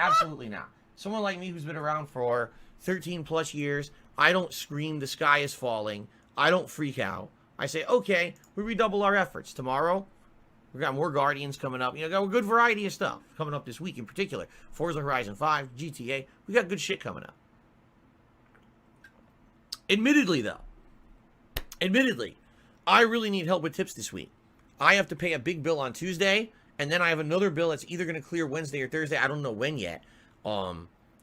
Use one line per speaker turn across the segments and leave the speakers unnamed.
Absolutely not. Someone like me who's been around for 13 plus years, I don't scream the sky is falling. I don't freak out. I say, okay, we redouble our efforts. Tomorrow, we got more Guardians coming up. Got a good variety of stuff coming up this week in particular. Forza Horizon 5, GTA. We got good shit coming up. Admittedly, I really need help with tips this week. I have to pay a big bill on Tuesday, and then I have another bill that's either going to clear Wednesday or Thursday. I don't know when yet.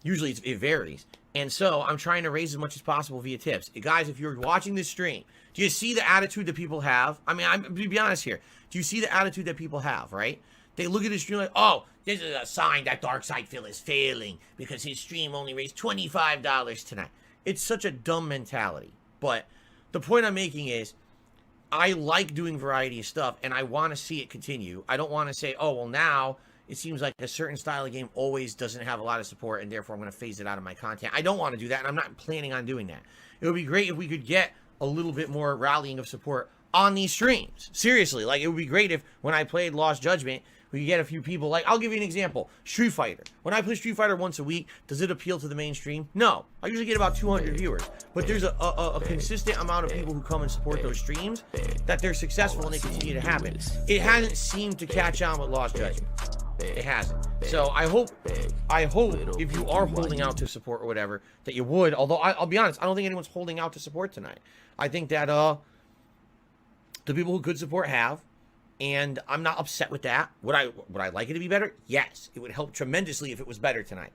Usually it varies. And so I'm trying to raise as much as possible via tips. Guys, if you're watching this stream, do you see the attitude that people have? I mean, to be honest here. Do you see the attitude that people have, right? They look at the stream like, oh, this is a sign that DarkSydePhil is failing because his stream only raised $25 tonight. It's such a dumb mentality. But the point I'm making is, I like doing variety of stuff, and I want to see it continue. I don't want to say, oh, well, now it seems like a certain style of game always doesn't have a lot of support, and therefore I'm going to phase it out of my content. I don't want to do that, and I'm not planning on doing that. It would be great if we could get a little bit more rallying of support on these streams. Seriously, like, it would be great if when I played Lost Judgment, we could get a few people, like, I'll give you an example. Street Fighter. When I play Street Fighter once a week, does it appeal to the mainstream? No. I usually get about 200 viewers. But there's a consistent amount of people who come and support those streams that they're successful and they continue to happen. It hasn't seemed to catch on with Lost Judgment. It hasn't. So I hope if you are holding out to support or whatever, that you would. Although I'll be honest, I don't think anyone's holding out to support tonight. I think that the people who could support have, and I'm not upset with that. Would I like it to be better? Yes, it would help tremendously if it was better tonight.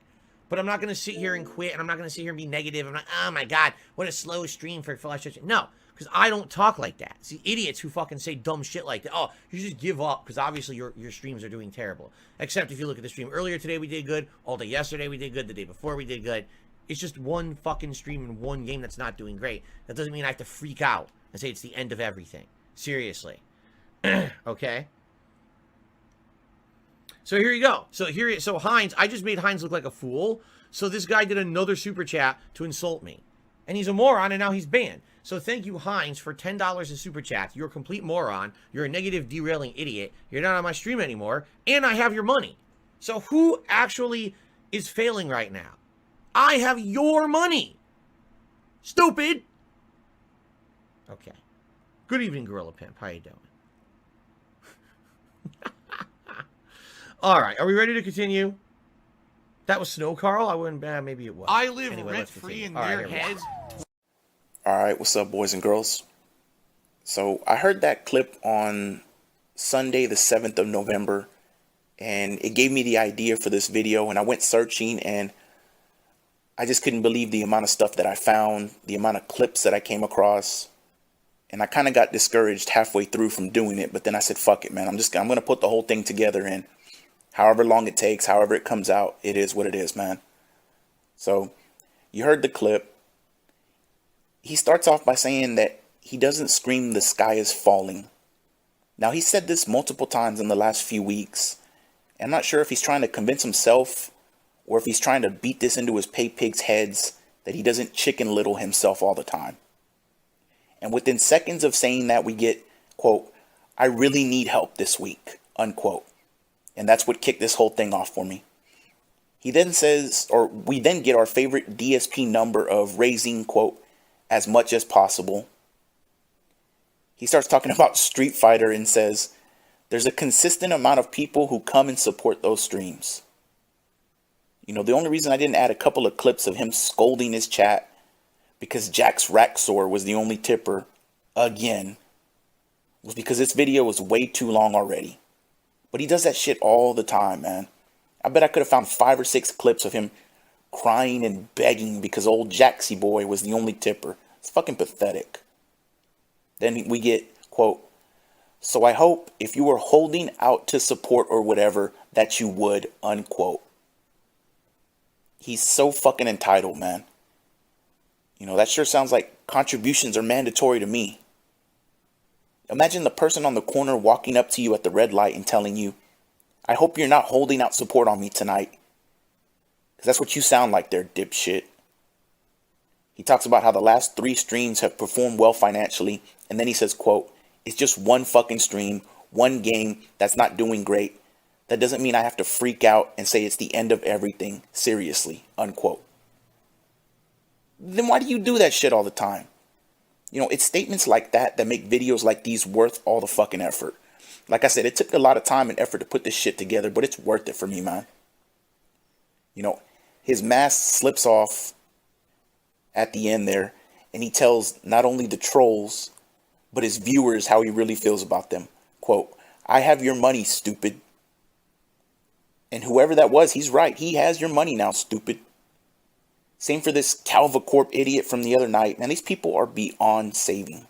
But I'm not going to sit here and quit, and I'm not going to sit here and be negative. I'm not, oh my god, what a slow stream for Flash. No, because I don't talk like that. It's the idiots who fucking say dumb shit like that. Oh, you just give up because obviously your streams are doing terrible. Except if you look at the stream earlier today, we did good. All day yesterday, we did good. The day before, we did good. It's just one fucking stream in one game that's not doing great. That doesn't mean I have to freak out and say it's the end of everything. Seriously. Okay? So here you go. So Heinz, I just made Heinz look like a fool. So this guy did another super chat to insult me. And he's a moron, and now he's banned. So thank you, Heinz, for $10 in super chat. You're a complete moron. You're a negative, derailing idiot. You're not on my stream anymore. And I have your money. So who actually is failing right now? I have your money. Stupid. Okay. Good evening, Gorilla Pimp. How you doing? All right. Are we ready to continue? That was Snow Carl? I wouldn't... maybe it was.
I live rent-free in their heads.
Alright, what's up, boys and girls? So, I heard that clip on Sunday, the 7th of November, and it gave me the idea for this video, and I went searching, and I just couldn't believe the amount of stuff that I found, the amount of clips that I came across, and I kind of got discouraged halfway through from doing it, but then I said, fuck it, man, I'm going to put the whole thing together, and however long it takes, however it comes out, it is what it is, man. So, you heard the clip. He starts off by saying that he doesn't scream the sky is falling. Now, he said this multiple times in the last few weeks. And I'm not sure if he's trying to convince himself or if he's trying to beat this into his pay pigs' heads that he doesn't chicken little himself all the time. And within seconds of saying that, we get, quote, I really need help this week, unquote. And that's what kicked this whole thing off for me. He then says, or we then get our favorite DSP number of raising, quote, as much as possible. He starts talking about Street Fighter and says, there's a consistent amount of people who come and support those streams. You know, the only reason I didn't add a couple of clips of him scolding his chat because Jax Raxor was the only tipper again was because this video was way too long already. But he does that shit all the time, man. I bet I could have found 5 or 6 clips of him crying and begging because old Jaxie boy was the only tipper. It's fucking pathetic. Then we get, quote, so I hope if you were holding out to support or whatever, that you would, unquote. He's so fucking entitled, man. You know, that sure sounds like contributions are mandatory to me. Imagine the person on the corner walking up to you at the red light and telling you, I hope you're not holding out support on me tonight. Because that's what you sound like there, dipshit. He talks about how the last 3 streams have performed well financially. And then he says, quote, it's just one fucking stream, one game that's not doing great. That doesn't mean I have to freak out and say it's the end of everything, seriously, unquote. Then why do you do that shit all the time? You know, it's statements like that that make videos like these worth all the fucking effort. Like I said, it took a lot of time and effort to put this shit together, but it's worth it for me, man. You know, his mask slips off at the end there, and he tells not only the trolls, but his viewers how he really feels about them. Quote, "I have your money, stupid." And whoever that was, he's right. He has your money now, stupid. Same for this Calvacorp idiot from the other night. Man, these people are beyond saving.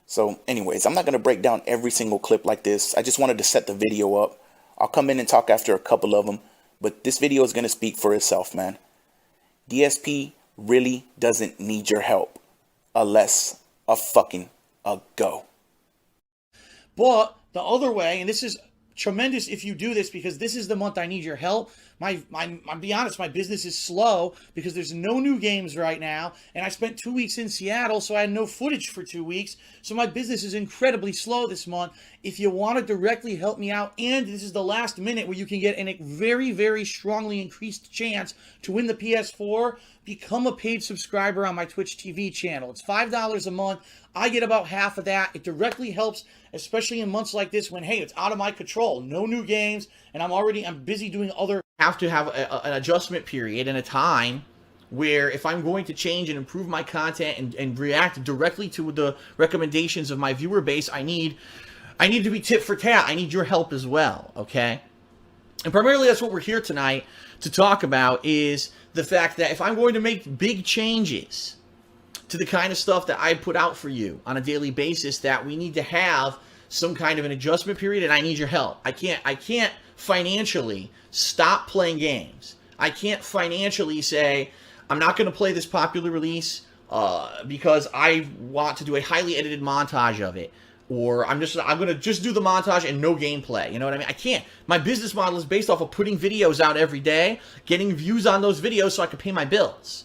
So anyways, I'm not going to break down every single clip like this. I just wanted to set the video up. I'll come in and talk after a couple of them. But this video is going to speak for itself, man. DSP really doesn't need your help. Unless a fucking go.
But the other way, and this is tremendous if you do this, because this is the month I need your help. I'll be honest, my business is slow because there's no new games right now, and I spent 2 weeks in Seattle, so I had no footage for 2 weeks, so my business is incredibly slow this month. If you want to directly help me out, and this is the last minute where you can get a very, very strongly increased chance to win the PS4, become a paid subscriber on my Twitch TV channel. It's $5 a month. I get about half of that. It directly helps, especially in months like this when, hey, it's out of my control. No new games, and I'm busy doing other...
Have to have an adjustment period and a time where if I'm going to change and improve my content and react directly to the recommendations of my viewer base, I need to be tit for tat. I need your help as well, okay? And primarily that's what we're here tonight to talk about, is the fact that if I'm going to make big changes to the kind of stuff that I put out for you on a daily basis, that we need to have some kind of an adjustment period, and I need your help. I can't financially stop playing games. I can't financially say, I'm not going to play this popular release because I want to do a highly edited montage of it. Or I'm going to just do the montage and no gameplay. You know what I mean? I can't. My business model is based off of putting videos out every day, getting views on those videos so I can pay my bills.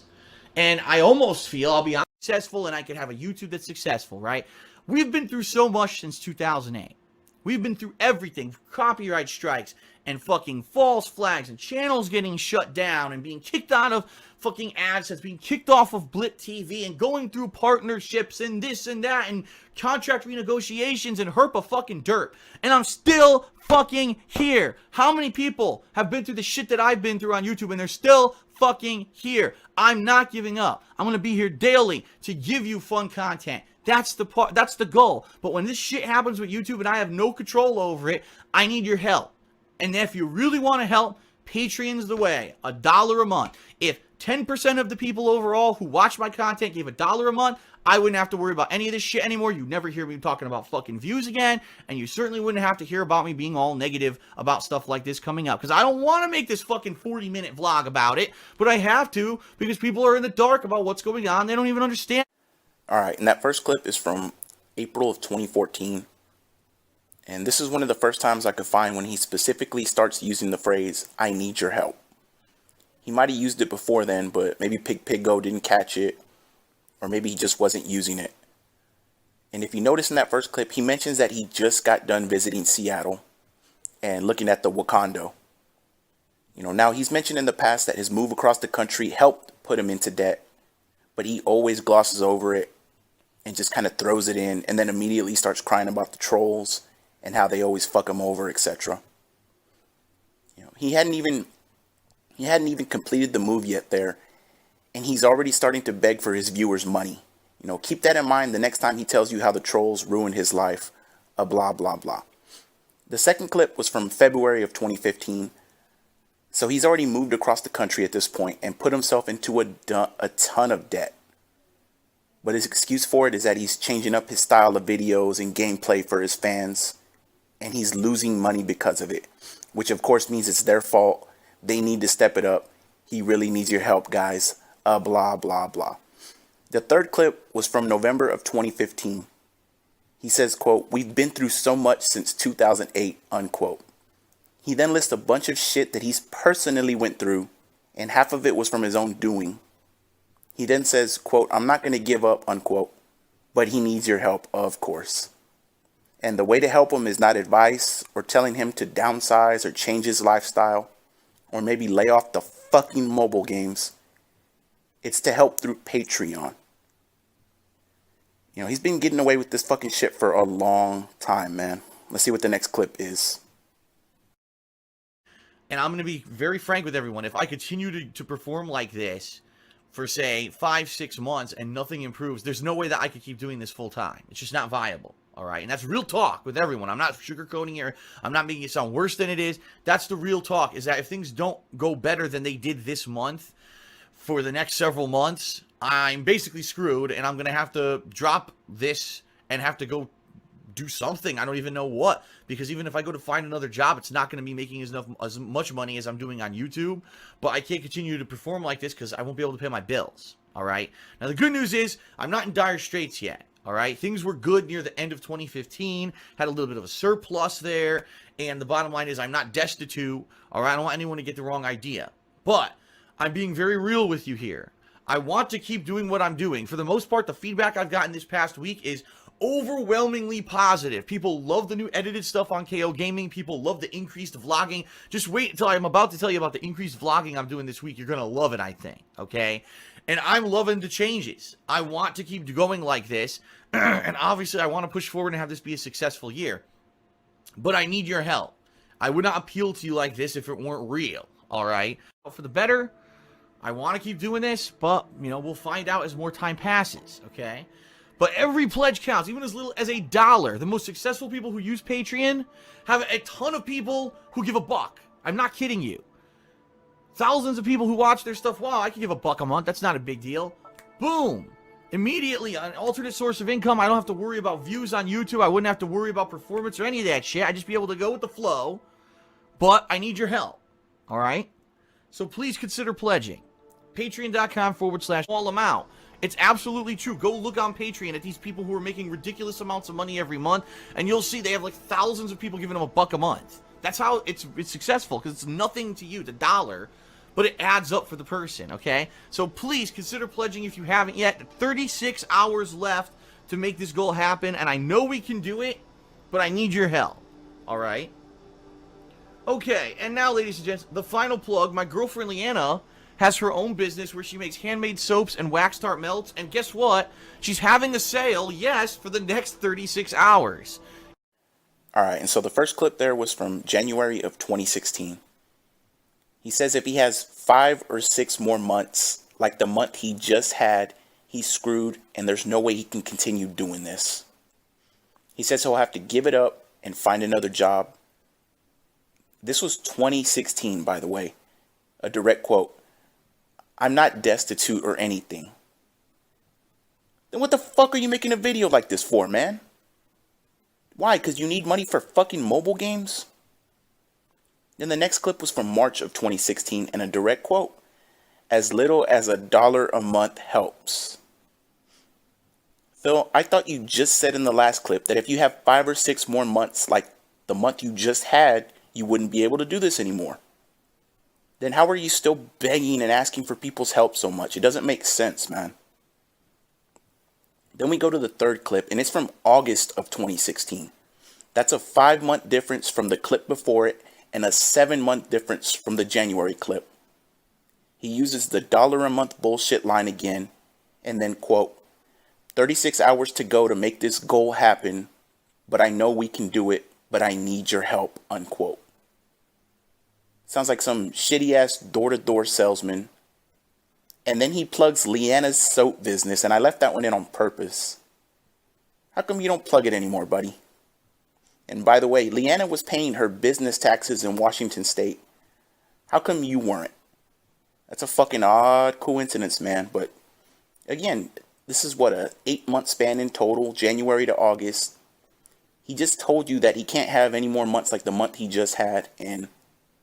And I almost feel I'll be successful and I can have a YouTube that's successful, right? We've been through so much since 2008. We've been through everything, copyright strikes and fucking false flags and channels getting shut down and being kicked out of fucking AdSense, being kicked off of Blit TV and going through partnerships and this and that and contract renegotiations and herp a fucking dirt. And I'm still fucking here. How many people have been through the shit that I've been through on YouTube and they're still fucking here? I'm not giving up. I'm going to be here daily to give you fun content. That's the part. That's the goal. But when this shit happens with YouTube and I have no control over it, I need your help. And if you really want to help, Patreon's the way. $1 a month. If 10% of the people overall who watch my content gave $1 a month, I wouldn't have to worry about any of this shit anymore. You'd never hear me talking about fucking views again. And you certainly wouldn't have to hear about me being all negative about stuff like this coming up. Because I don't want to make this fucking 40-minute vlog about it. But I have to, because people are in the dark about what's going on. They don't even understand.
All right, and that first clip is from April of 2014. And this is one of the first times I could find when he specifically starts using the phrase, "I need your help." He might have used it before then, but maybe Piggo didn't catch it, or maybe he just wasn't using it. And if you notice in that first clip, he mentions that he just got done visiting Seattle and looking at the Wakanda. You know, now he's mentioned in the past that his move across the country helped put him into debt, but he always glosses over it and just kind of throws it in and then immediately starts crying about the trolls and how they always fuck him over, etc. You know, he hadn't even completed the move yet there, and he's already starting to beg for his viewers' money. You know, keep that in mind the next time he tells you how the trolls ruined his life, blah, blah, blah. The second clip was from February of 2015. So he's already moved across the country at this point and put himself into a ton of debt. But his excuse for it is that he's changing up his style of videos and gameplay for his fans, and he's losing money because of it, which of course means it's their fault. They need to step it up. He really needs your help, guys. Blah, blah, blah. The third clip was from November of 2015. He says, quote, "We've been through so much since 2008, unquote. He then lists a bunch of shit that he's personally went through, and half of it was from his own doing. He then says, quote, "I'm not going to give up," unquote, "but he needs your help, of course." And the way to help him is not advice or telling him to downsize or change his lifestyle or maybe lay off the fucking mobile games. It's to help through Patreon. You know, he's been getting away with this fucking shit for a long time, man. Let's see what the next clip is.
And I'm going to be very frank with everyone. If I continue to perform like this for, say, 5-6 months and nothing improves, there's no way that I could keep doing this full time. It's just not viable. All right. And that's real talk with everyone. I'm not sugarcoating here. I'm not making it sound worse than it is. That's the real talk, is that if things don't go better than they did this month for the next several months, I'm basically screwed, and I'm going to have to drop this and have to go do something. I don't even know what, because even if I go to find another job, it's not going to be making as much money as I'm doing on YouTube. But I can't continue to perform like this because I won't be able to pay my bills. All right. Now, the good news is I'm not in dire straits yet. All right. Things were good near the end of 2015, had a little bit of a surplus there. And the bottom line is I'm not destitute. All right. I don't want anyone to get the wrong idea. But I'm being very real with you here. I want to keep doing what I'm doing. For the most part, the feedback I've gotten this past week is overwhelmingly positive. People love the new edited stuff on KO Gaming. People love the increased vlogging. Just wait until I'm about to tell you about the increased vlogging I'm doing this week. You're going to love it, I think. Okay? And I'm loving the changes. I want to keep going like this. And obviously, I want to push forward and have this be a successful year. But I need your help. I would not appeal to you like this if it weren't real. All right? But for the better, I want to keep doing this, but, you know, we'll find out as more time passes, okay? But every pledge counts, even as little as $1. The most successful people who use Patreon have a ton of people who give $1. I'm not kidding you. Thousands of people who watch their stuff. Wow, I can give $1 a month. That's not a big deal. Boom. Immediately, an alternate source of income. I don't have to worry about views on YouTube. I wouldn't have to worry about performance or any of that shit. I'd just be able to go with the flow. But I need your help. All right? So please consider pledging. Patreon.com/small amount. It's absolutely true. Go look on Patreon at these people who are making ridiculous amounts of money every month, and you'll see they have like thousands of people giving them $1 a month. That's how it's successful, because it's nothing to you, it's $1, but it adds up for the person, okay? So please consider pledging if you haven't yet. 36 hours left to make this goal happen, and I know we can do it, but I need your help, all right? Okay, and now, ladies and gents, the final plug. My girlfriend Leanna has her own business where she makes handmade soaps and wax tart melts, and guess what? She's having a sale, yes, for the next 36 hours.
All right, and so the first clip there was from January of 2016. He says if he has 5 or 6 more months, like the month he just had, he's screwed, and there's no way he can continue doing this. He says he'll have to give it up and find another job. This was 2016, by the way. A direct quote. I'm not destitute or anything. Then what the fuck are you making a video like this for, man? Why? Because you need money for fucking mobile games? Then the next clip was from March of 2016 and a direct quote. As little as $1 a month helps. Phil, I thought you just said in the last clip that if you have 5 or 6 more months like the month you just had, you wouldn't be able to do this anymore. Then how are you still begging and asking for people's help so much? It doesn't make sense, man. Then we go to the third clip, and it's from August of 2016. That's a 5-month difference from the clip before it, and a 7-month difference from the January clip. He uses the $1 a month bullshit line again, and then quote, 36 hours to go to make this goal happen, but I know we can do it, but I need your help, unquote. Sounds like some shitty-ass door-to-door salesman. And then he plugs Leanna's soap business, and I left that one in on purpose. How come you don't plug it anymore, buddy? And by the way, Leanna was paying her business taxes in Washington State. How come you weren't? That's a fucking odd coincidence, man. But again, this is what, a 8-month span in total, January to August. He just told you that he can't have any more months like the month he just had, and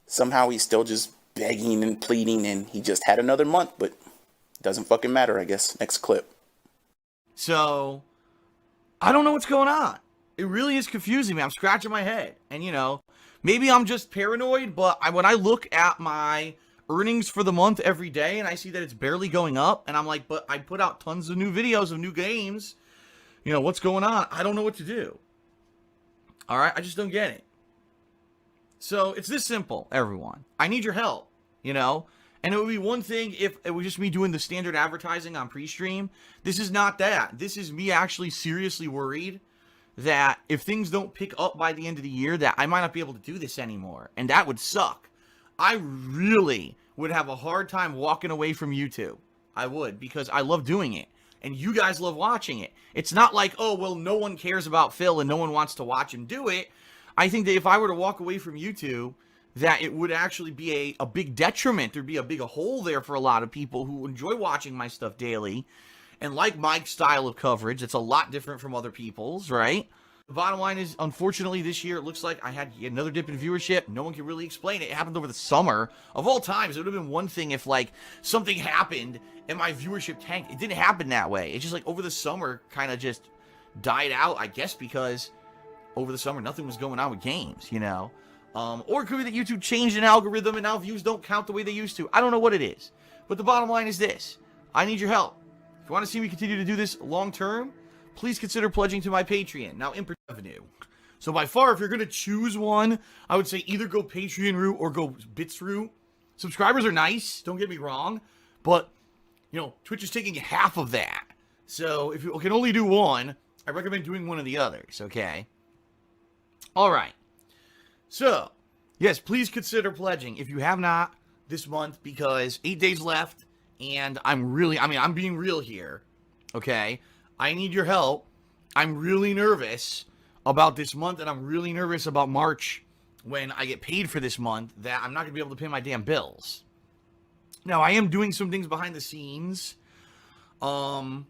somehow he's still just begging and pleading, and he just had another month, but it doesn't fucking matter, I guess. Next clip.
So, I don't know what's going on. It really is confusing me. I'm scratching my head. And, you know, maybe I'm just paranoid, but when I look at my earnings for the month every day and I see that it's barely going up, and I'm like, but I put out tons of new videos of new games. You know, what's going on? I don't know what to do. All right? I just don't get it. So it's this simple, everyone. I need your help, you know? And it would be one thing if it was just me doing the standard advertising on pre-stream. This is not that. This is me actually seriously worried that if things don't pick up by the end of the year, that I might not be able to do this anymore. And that would suck. I really would have a hard time walking away from YouTube. I would, because I love doing it. And you guys love watching it. It's not like, oh, well, no one cares about Phil and no one wants to watch him do it. I think that if I were to walk away from YouTube, that it would actually be a big detriment. There'd be a big hole there for a lot of people who enjoy watching my stuff daily and like my style of coverage. It's a lot different from other people's, right? The bottom line is, unfortunately, this year, it looks like I had another dip in viewership. No one can really explain it. It happened over the summer. Of all times, it would have been one thing if, like, something happened and my viewership tanked. It didn't happen that way. It's just, like, over the summer, kind of just died out, I guess, because over the summer, nothing was going on with games, you know? Or it could be that YouTube changed an algorithm and now views don't count the way they used to. I don't know what it is. But the bottom line is this. I need your help. If you want to see me continue to do this long term, please consider pledging to my Patreon. Now, in revenue. So by far, if you're going to choose one, I would say either go Patreon route or go Bits route. Subscribers are nice, don't get me wrong. But, you know, Twitch is taking half of that. So if you can only do one, I recommend doing one of the others, okay? All right. So, yes, please consider pledging if you have not this month, because 8 days left, and I'm being real here, okay? I need your help. I'm really nervous about this month, and I'm really nervous about March when I get paid for this month, that I'm not going to be able to pay my damn bills. Now, I am doing some things behind the scenes. I'm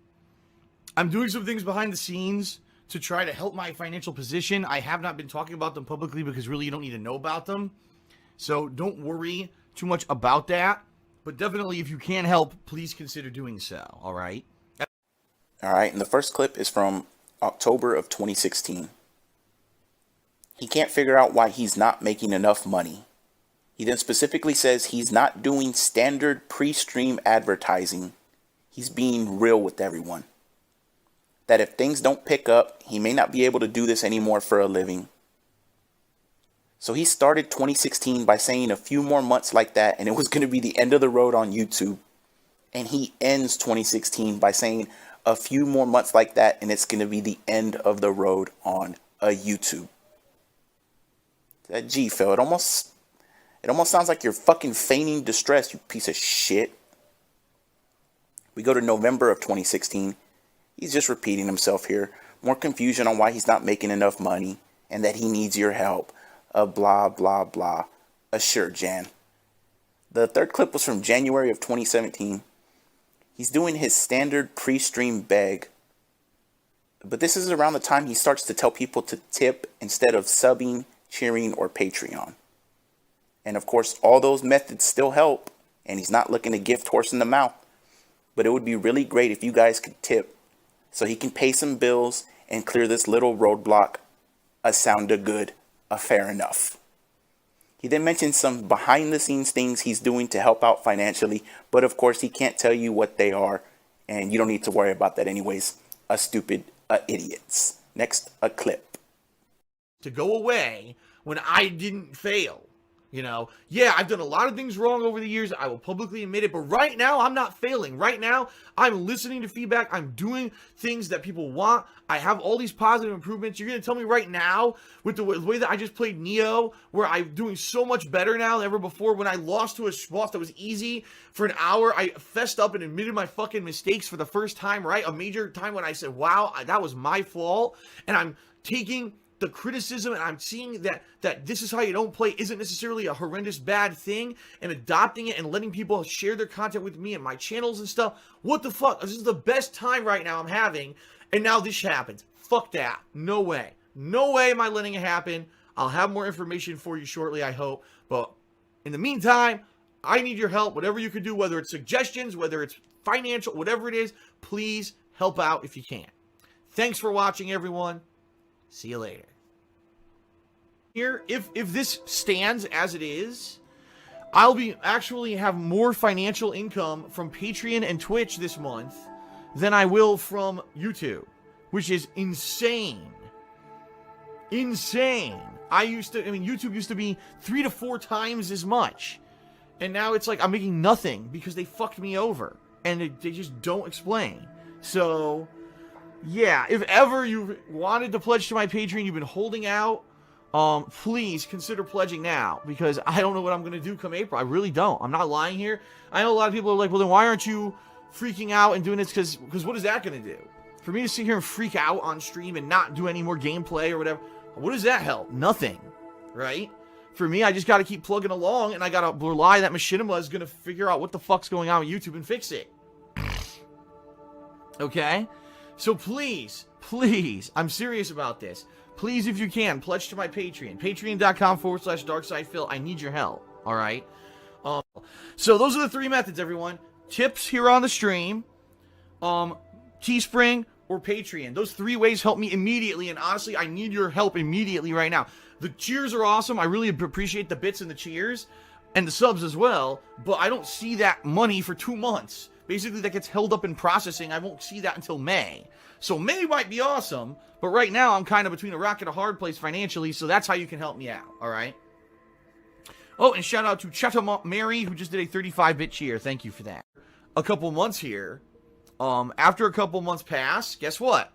doing some things behind the scenes to try to help my financial position. I have not been talking about them publicly because really you don't need to know about them. So don't worry too much about that. But definitely, if you can help, please consider doing so, all right?
All right, and the first clip is from October of 2016. He can't figure out why he's not making enough money. He then specifically says he's not doing standard pre-stream advertising. He's being real with everyone. That if things don't pick up, he may not be able to do this anymore for a living. So he started 2016 by saying a few more months like that, and it was going to be the end of the road on YouTube. And he ends 2016 by saying a few more months like that, and it's going to be the end of the road on YouTube. Gee, Phil, it almost sounds like you're fucking feigning distress, you piece of shit. We go to November of 2016. He's just repeating himself here. More confusion on why he's not making enough money and that he needs your help. Blah, blah, blah. Sure, Jan. The third clip was from January of 2017. He's doing his standard pre-stream beg. But this is around the time he starts to tell people to tip instead of subbing, cheering, or Patreon. And of course, all those methods still help. And he's not looking to gift horse in the mouth. But it would be really great if you guys could tip, so he can pay some bills and clear this little roadblock. Sounded good. Fair enough. He then mentions some behind the scenes things he's doing to help out financially, but of course he can't tell you what they are, and you don't need to worry about that anyways. Stupid idiots. Next, a clip.
To go away when I didn't fail. You know, yeah, I've done a lot of things wrong over the years. I will publicly admit it. But right now, I'm not failing. Right now, I'm listening to feedback. I'm doing things that people want. I have all these positive improvements. You're going to tell me right now, with the way that I just played Neo, where I'm doing so much better now than ever before. When I lost to a boss that was easy for an hour, I fessed up and admitted my fucking mistakes for the first time, right? A major time when I said, wow, that was my fault. And I'm taking the criticism, and I'm seeing that this is how you don't play isn't necessarily a horrendous bad thing, and adopting it and letting people share their content with me and my channels and stuff. What the fuck? This is the best time right now I'm having, and now this happens. Fuck that. No way. No way am I letting it happen. I'll have more information for you shortly, I hope. But in the meantime, I need your help. Whatever you can do, whether it's suggestions, whether it's financial, whatever it is, please help out if you can. Thanks for watching, everyone. See you later. Here, if this stands as it is, I'll be actually have more financial income from Patreon and Twitch this month than I will from YouTube, which is insane. insane. YouTube used to be 3 to 4 times as much. And now it's like I'm making nothing because they fucked me over. And they just don't explain. So, yeah, if ever you've wanted to pledge to my Patreon, you've been holding out, please consider pledging now. Because I don't know what I'm going to do come April. I really don't. I'm not lying here. I know a lot of people are like, well, then why aren't you freaking out and doing this? Because what is that going to do? For me to sit here and freak out on stream and not do any more gameplay or whatever, what does that help? Nothing, right? For me, I just got to keep plugging along, and I got to rely that Machinima is going to figure out what the fuck's going on with YouTube and fix it. Okay? So please, I'm serious about this. Please, if you can, pledge to my Patreon. Patreon.com/DarkSydePhil. I need your help, all right? So those are the 3 methods, everyone. Tips here on the stream, Teespring, or Patreon. Those 3 ways help me immediately, and honestly, I need your help immediately right now. The cheers are awesome. I really appreciate the bits and the cheers, and the subs as well, but I don't see that money for 2 months. Basically, that gets held up in processing. I won't see that until May. So May might be awesome, but right now I'm kind of between a rock and a hard place financially, so that's how you can help me out, all right? Oh, and shout out to Chatham Mary, who just did a 35-bit cheer. Thank you for that. A couple months here. After a couple months pass, guess what?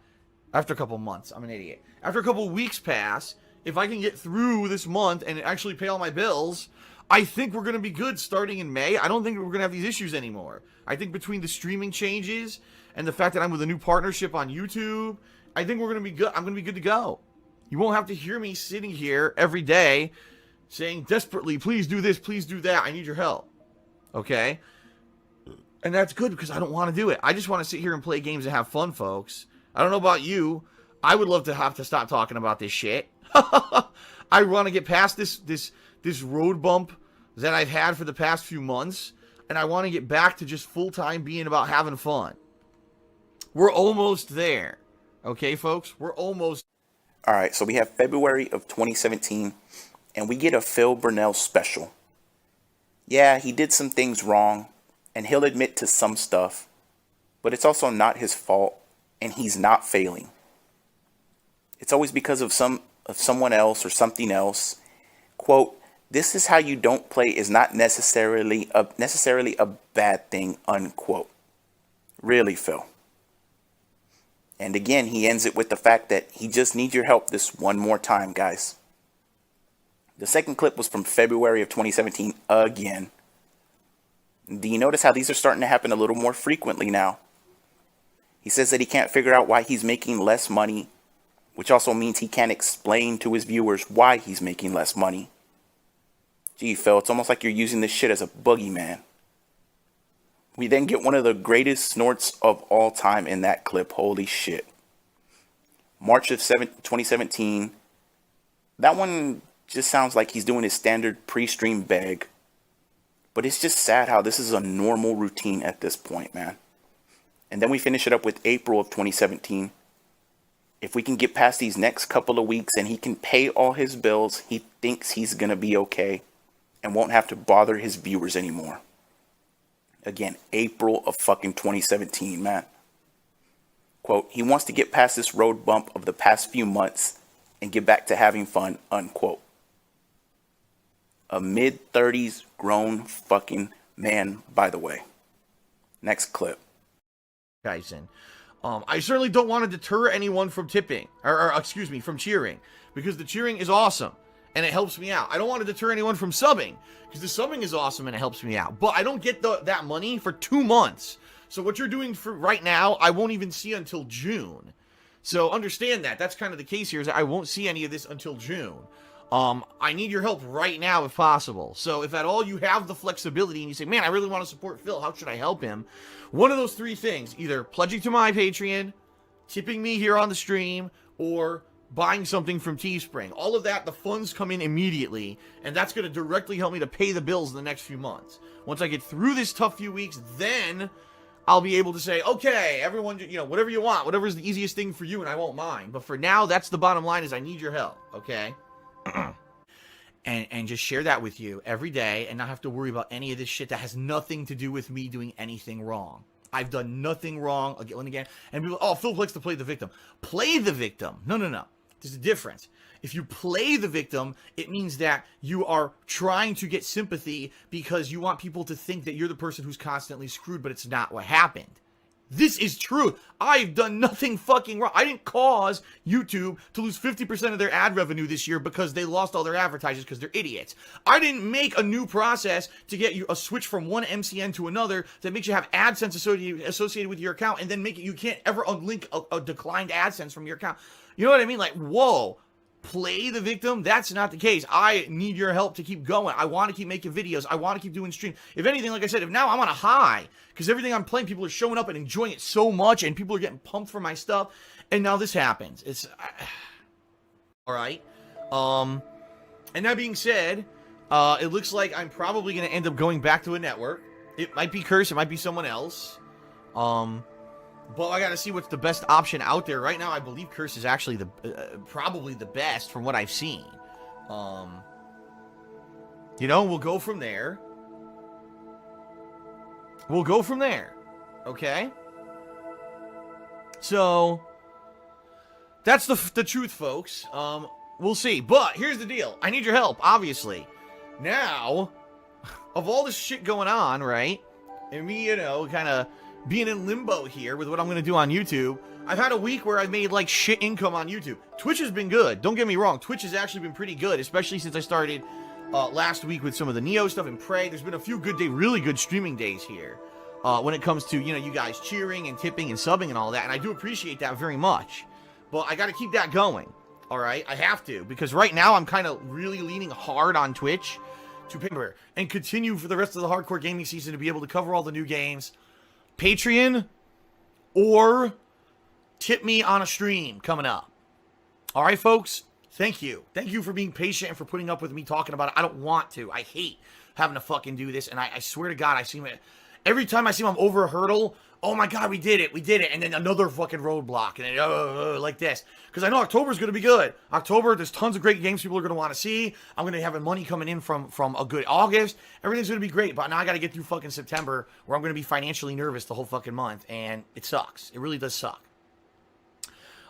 After a couple months, I'm an idiot. After a couple weeks pass, if I can get through this month and actually pay all my bills, I think we're going to be good starting in May. I don't think we're going to have these issues anymore. I think between the streaming changes and the fact that I'm with a new partnership on YouTube, I think we're going to be good. I'm going to be good to go. You won't have to hear me sitting here every day saying desperately, please do this, please do that. I need your help. Okay? And that's good because I don't want to do it. I just want to sit here and play games and have fun, folks. I don't know about you. I would love to have to stop talking about this shit. I want to get past this road bump that I've had for the past few months, and I want to get back to just full-time being about having fun. We're almost there. Okay, folks? We're almost.
All right, so we have February of 2017, and we get a Phil Burnell special. Yeah, he did some things wrong, and he'll admit to some stuff, but it's also not his fault, and he's not failing. It's always because of someone else or something else. Quote, "This is how you don't play is not necessarily a bad thing," unquote. Really, Phil. And again, he ends it with the fact that he just needs your help this one more time, guys. The second clip was from February of 2017 again. Do you notice how these are starting to happen a little more frequently now? He says that he can't figure out why he's making less money, which also means he can't explain to his viewers why he's making less money. Gee, Phil, it's almost like you're using this shit as a boogeyman. We then get one of the greatest snorts of all time in that clip. Holy shit. March of 2017. That one just sounds like he's doing his standard pre-stream beg. But it's just sad how this is a normal routine at this point, man. And then we finish it up with April of 2017. If we can get past these next couple of weeks and he can pay all his bills, he thinks he's going to be okay and won't have to bother his viewers anymore. Again, April of fucking 2017, man. Quote, "He wants to get past this road bump of the past few months and get back to having fun," unquote. A mid-30s grown fucking man, by the way. Next clip.
Guys in. I certainly don't want to deter anyone from tipping, or excuse me, from cheering, because the cheering is awesome and it helps me out. I don't want to deter anyone from subbing because the subbing is awesome and it helps me out. But I don't get that money for 2 months. So what you're doing for right now, I won't even see until June. So understand that. That's kind of the case here, is that I won't see any of this until June. I need your help right now if possible. So if at all you have the flexibility and you say, man, I really want to support Phil, how should I help him? One of those 3 things, either pledging to my Patreon, tipping me here on the stream, or buying something from Teespring. All of that, the funds come in immediately, and that's going to directly help me to pay the bills in the next few months. Once I get through this tough few weeks, then I'll be able to say, okay, everyone, whatever you want, whatever is the easiest thing for you, and I won't mind. But for now, that's the bottom line, is I need your help, okay? and just share that with you every day and not have to worry about any of this shit that has nothing to do with me doing anything wrong. I've done nothing wrong again and again. And people, oh, Phil likes to play the victim. Play the victim. No. There's a difference.
If you play the victim, it means that you are trying to get sympathy because you want people to think that you're the person who's constantly screwed, but it's not what happened. This is true. I've done nothing fucking wrong. I didn't cause YouTube to lose 50% of their ad revenue this year because they lost all their advertisers because they're idiots. I didn't make a new process to get you a switch from one MCN to another that makes you have AdSense associated with your account and then make it you can't ever unlink a declined AdSense from your account. You know what I mean? Like, whoa. Play the victim? That's not the case. I need your help to keep going. I want to keep making videos. I want to keep doing stream. If anything, like I said, if now I'm on a high, because everything I'm playing, people are showing up and enjoying it so much, and people are getting pumped for my stuff, and now this happens. It's all right. And that being said, it looks like I'm probably going to end up going back to a network. It might be Curse. It might be someone else. But I gotta see what's the best option out there. Right now, I believe Curse is actually the probably the best from what I've seen. You know, we'll go from there. We'll go from there. Okay? So, that's the truth, folks. We'll see. But, here's the deal. I need your help, obviously. Now, of all this shit going on, right? And me, you know, kind of being in limbo here with what I'm going to do on YouTube. I've had a week where I've made like shit income on YouTube. Twitch has been good. Don't get me wrong. Twitch has actually been pretty good, especially since I started last week with some of the Neo stuff and Prey. There's been a few really good streaming days here when it comes to, you know, you guys cheering and tipping and subbing and all that. And I do appreciate that very much. But I got to keep that going. All right. I have to, because right now I'm kind of really leaning hard on Twitch to pay and continue for the rest of the hardcore gaming season to be able to cover all the new games. Patreon or tip me on a stream coming up. All right, folks, thank you. Thank you for being patient and for putting up with me talking about it. I don't want to. I hate having to fucking do this, and I swear to God, I see it. Every time I see I'm over a hurdle, oh my God, we did it, and then another fucking roadblock, and then like this. Because I know October's going to be good. October, there's tons of great games people are going to want to see. I'm going to have money coming in from a good August. Everything's going to be great, but now I got to get through fucking September, where I'm going to be financially nervous the whole fucking month, and it sucks. It really does suck.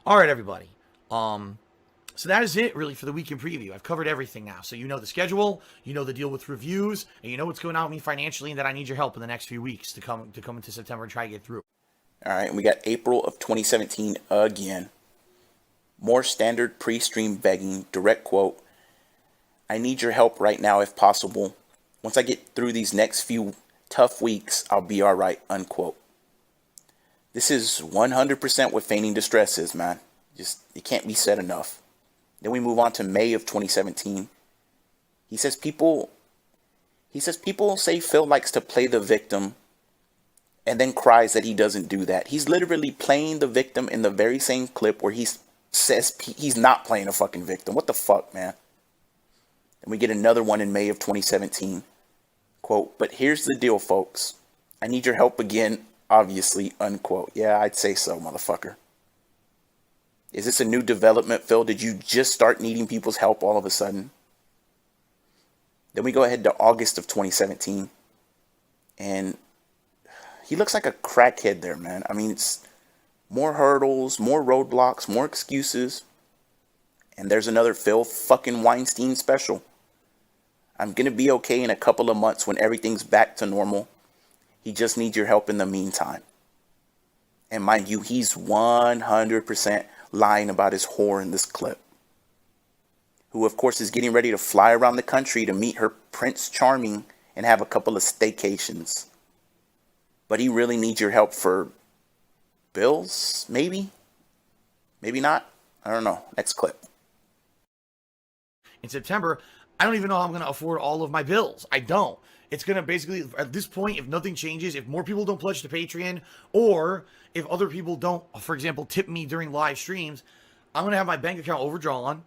All right, everybody. So that is it, really, for the weekend preview. I've covered everything now. So you know the schedule, you know the deal with reviews, and you know what's going on with me financially, and that I need your help in the next few weeks to come into September and try to get through.
All right, and we got April of 2017 again. More standard pre-stream begging, direct quote, I need your help right now if possible. Once I get through these next few tough weeks, I'll be all right, unquote. This is 100% what feigning distress is, man. Just, it can't be said enough. Then we move on to May of 2017. He says people say Phil likes to play the victim and then cries that he doesn't do that. He's literally playing the victim in the very same clip where he says he's not playing a fucking victim. What the fuck, man? Then we get another one in May of 2017. Quote, but here's the deal, folks. I need your help again, obviously, unquote. Yeah, I'd say so, motherfucker. Is this a new development, Phil? Did you just start needing people's help all of a sudden? Then we go ahead to August of 2017. And he looks like a crackhead there, man. I mean, it's more hurdles, more roadblocks, more excuses. And there's another Phil fucking Weinstein special. I'm going to be okay in a couple of months when everything's back to normal. He just needs your help in the meantime. And mind you, he's 100% lying about his whore in this clip. Who, of course, is getting ready to fly around the country to meet her Prince Charming and have a couple of staycations. But he really needs your help for bills, maybe? Maybe not? I don't know. Next clip.
In September, I don't even know how I'm going to afford all of my bills. I don't. It's going to basically, at this point, if nothing changes, if more people don't pledge to Patreon, or if other people don't, for example, tip me during live streams, I'm going to have my bank account overdrawn.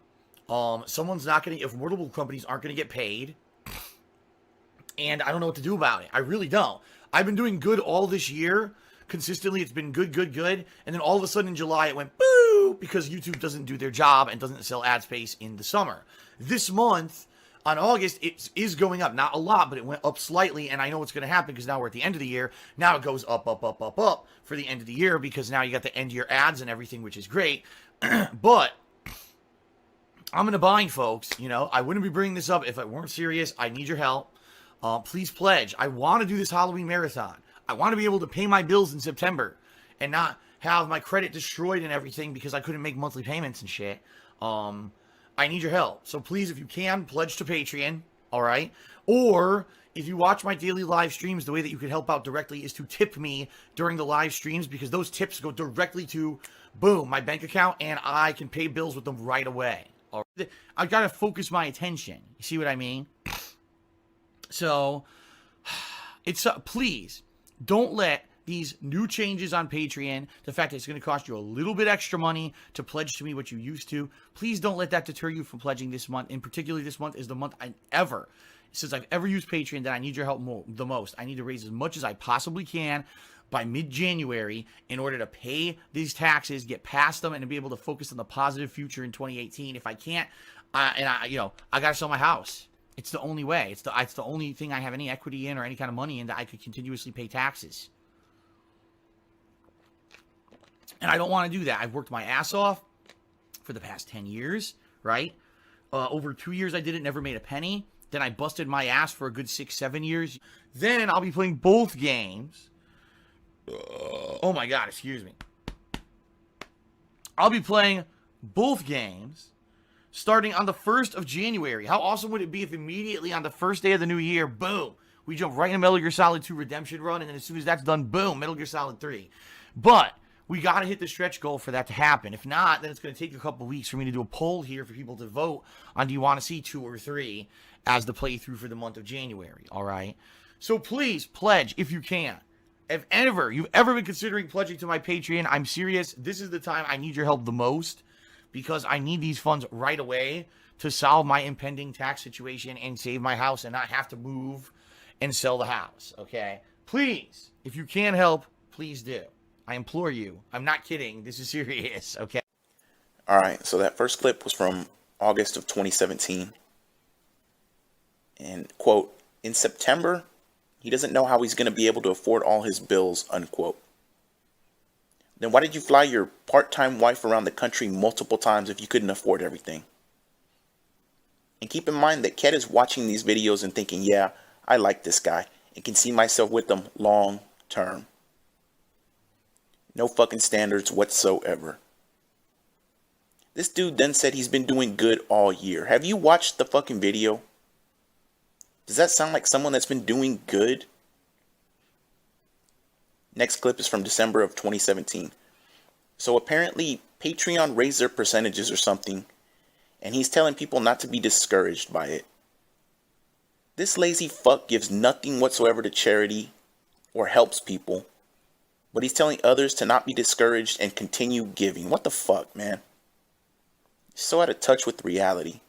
Someone's not going to, if multiple companies aren't going to get paid. And I don't know what to do about it. I really don't. I've been doing good all this year. Consistently, it's been good. And then all of a sudden in July, it went boo, because YouTube doesn't do their job and doesn't sell ad space in the summer. This month, on August, it is going up. Not a lot, but it went up slightly, and I know what's going to happen because now we're at the end of the year. Now it goes up for the end of the year because now you got the end of your ads and everything, which is great. But I'm in a bind, folks. I wouldn't be bringing this up if I weren't serious. I need your help. Please pledge. I want to do this Halloween marathon. I want to be able to pay my bills in September and not have my credit destroyed and everything because I couldn't make monthly payments and shit. I need your help. So please, if you can, pledge to Patreon. All right. Or if you watch my daily live streams, the way that you can help out directly is to tip me during the live streams, because those tips go directly to, boom, my bank account, and I can pay bills with them right away. All right? I've got to focus my attention. You see what I mean? So, please, don't let these new changes on Patreon, the fact that it's going to cost you a little bit extra money to pledge to me what you used to, please don't let that deter you from pledging this month. And particularly this month is the month since I've ever used Patreon, that I need your help the most. I need to raise as much as I possibly can by mid-January in order to pay these taxes, get past them, and to be able to focus on the positive future in 2018. If I can't, I got to sell my house. It's the only way. It's the only thing I have any equity in or any kind of money in that I could continuously pay taxes. And I don't want to do that. I've worked my ass off for the past 10 years, right? Over 2 years I did it, never made a penny. Then I busted my ass for a good 6-7 years. Then I'll be playing both games. Oh my God, excuse me. I'll be playing both games starting on the 1st of January. How awesome would it be if immediately on the first day of the new year, boom, we jump right in Metal Gear Solid 2 Redemption run, and then as soon as that's done, boom, Metal Gear Solid 3. But we got to hit the stretch goal for that to happen. If not, then it's going to take a couple weeks for me to do a poll here for people to vote on, do you want to see 2 or 3 as the playthrough for the month of January, all right? So please pledge if you can. If you've ever been considering pledging to my Patreon, I'm serious. This is the time I need your help the most, because I need these funds right away to solve my impending tax situation and save my house and not have to move and sell the house, okay? Please, if you can help, please do. I implore you. I'm not kidding. This is serious, okay?
All right, so that first clip was from August of 2017. And, quote, in September, he doesn't know how he's going to be able to afford all his bills, unquote. Then why did you fly your part-time wife around the country multiple times if you couldn't afford everything? And keep in mind that Ket is watching these videos and thinking, yeah, I like this guy and can see myself with them long term. No fucking standards whatsoever. This dude then said he's been doing good all year. Have you watched the fucking video? Does that sound like someone that's been doing good? Next clip is from December of 2017. So apparently Patreon raised their percentages or something, and he's telling people not to be discouraged by it. This lazy fuck gives nothing whatsoever to charity or helps people, but he's telling others to not be discouraged and continue giving. What the fuck, man? So out of touch with reality.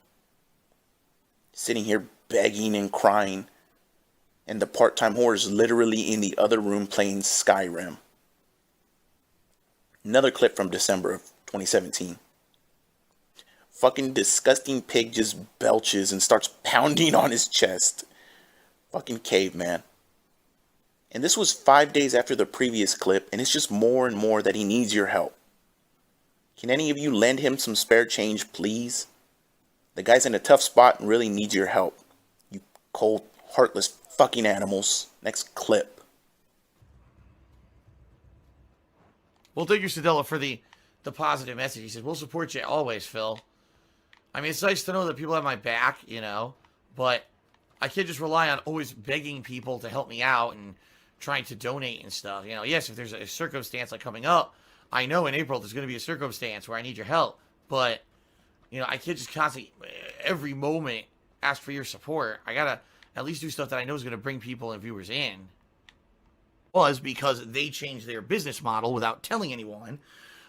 Sitting here begging and crying, and the part-time whore is literally in the other room playing Skyrim. Another clip from December of 2017. Fucking disgusting pig just belches and starts pounding on his chest. Fucking caveman. And this was 5 days after the previous clip, and it's just more and more that he needs your help. Can any of you lend him some spare change, please? The guy's in a tough spot and really needs your help. You cold, heartless fucking animals. Next clip.
Well, thank you, Sedella, for the positive message. He says, we'll support you always, Phil. I mean, it's nice to know that people have my back, but I can't just rely on always begging people to help me out and trying to donate and stuff. Yes, if there's a circumstance like coming up, I know in April there's going to be a circumstance where I need your help, but, I can't just constantly, every moment, ask for your support. I got to at least do stuff that I know is going to bring people and viewers in. Was because they changed their business model without telling anyone,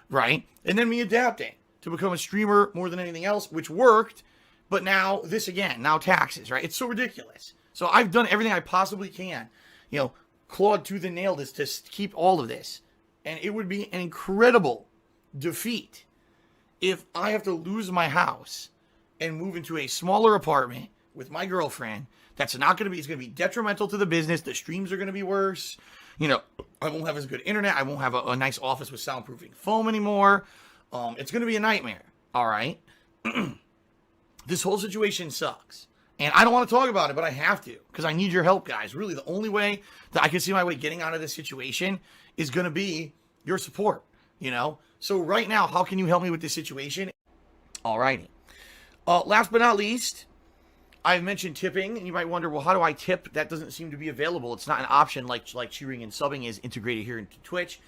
right? And then me adapting to become a streamer more than anything else, which worked, but now this again, now taxes, right? It's so ridiculous. So I've done everything I possibly can, clawed tooth and nail this to keep all of this. And it would be an incredible defeat if I have to lose my house and move into a smaller apartment with my girlfriend. That's not going to be, it's going to be detrimental to the business. The streams are going to be worse. I won't have as good internet. I won't have a nice office with soundproofing foam anymore. It's going to be a nightmare. All right. This whole situation sucks. And I don't want to talk about it, but I have to, because I need your help, guys. Really, the only way that I can see my way getting out of this situation is going to be your support, you know? So right now, how can you help me with this situation? Alrighty. Last but not least, I've mentioned tipping, and you might wonder, well, how do I tip? That doesn't seem to be available. It's not an option like cheering and subbing is integrated here into Twitch.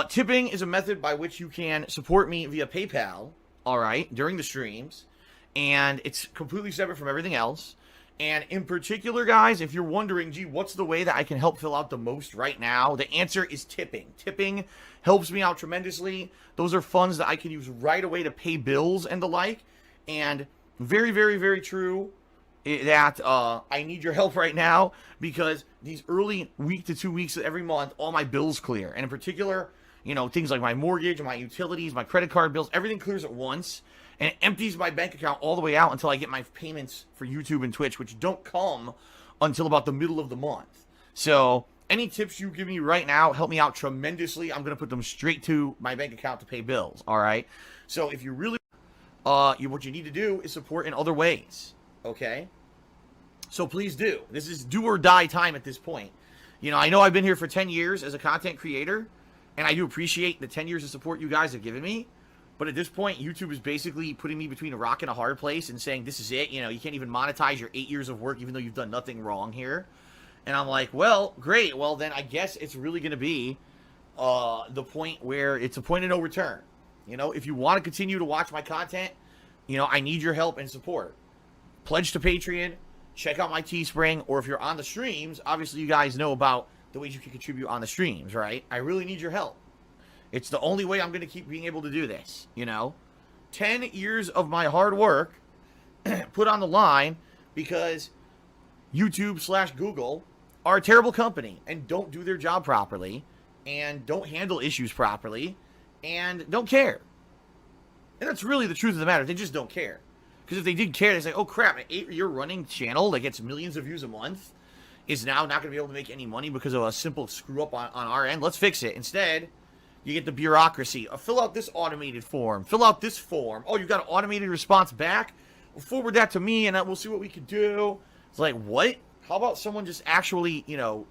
Tipping is a method by which you can support me via PayPal, all right, during the streams. And it's completely separate from everything else. And in particular, guys, if you're wondering, gee, what's the way that I can help fill out the most right now? The answer is tipping. Tipping helps me out tremendously. Those are funds that I can use right away to pay bills and the like. And very, very, very true that I need your help right now, because these early week to 2 weeks of every month, all my bills clear. And in particular, you know, things like my mortgage, my utilities, my credit card bills, everything clears at once. And it empties my bank account all the way out until I get my payments for YouTube and Twitch, which don't come until about the middle of the month. So any tips you give me right now help me out tremendously. I'm going to put them straight to my bank account to pay bills, all right? So if you really, what you need to do is support in other ways, okay? So please do. This is do or die time at this point. You know, I know I've been here for 10 years as a content creator, and I do appreciate the 10 years of support you guys have given me. But at this point, YouTube is basically putting me between a rock and a hard place and saying, this is it. You know, you can't even monetize your 8 years of work, even though you've done nothing wrong here. And I'm like, well, great. Well, then I guess it's really going to be the point where it's a point of no return. You know, if you want to continue to watch my content, you know, I need your help and support. Pledge to Patreon. Check out my Teespring. Or if you're on the streams, obviously you guys know about the ways you can contribute on the streams, right? I really need your help. It's the only way I'm going to keep being able to do this, you know? 10 years of my hard work put on the line because YouTube/Google are a terrible company and don't do their job properly and don't handle issues properly and don't care. And that's really the truth of the matter. They just don't care. Because if they did care, they'd say, oh crap, an 8-year running channel that gets millions of views a month is now not going to be able to make any money because of a simple screw up on our end. Let's fix it. Instead, you get the bureaucracy. Fill out this automated form. Fill out this form. Oh, you got an automated response back? Well, forward that to me, and we'll see what we can do. It's like, what? How about someone just actually, you know,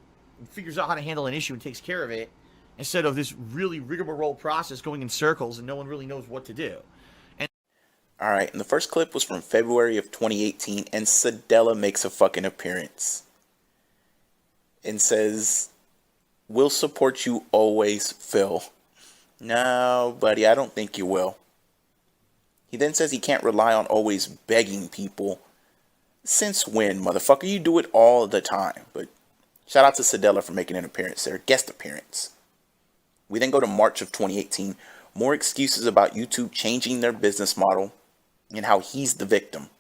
figures out how to handle an issue and takes care of it, instead of this really rigmarole process going in circles and no one really knows what to do. And
All right, and the first clip was from February of 2018, and Sadella makes a fucking appearance and says, "We'll support you always, Phil." No, buddy, I don't think you will. He then says he can't rely on always begging people. Since when, motherfucker? You do it all the time. But shout out to Sadella for making an appearance there, guest appearance. We then go to March of 2018. More excuses about YouTube changing their business model and how he's the victim.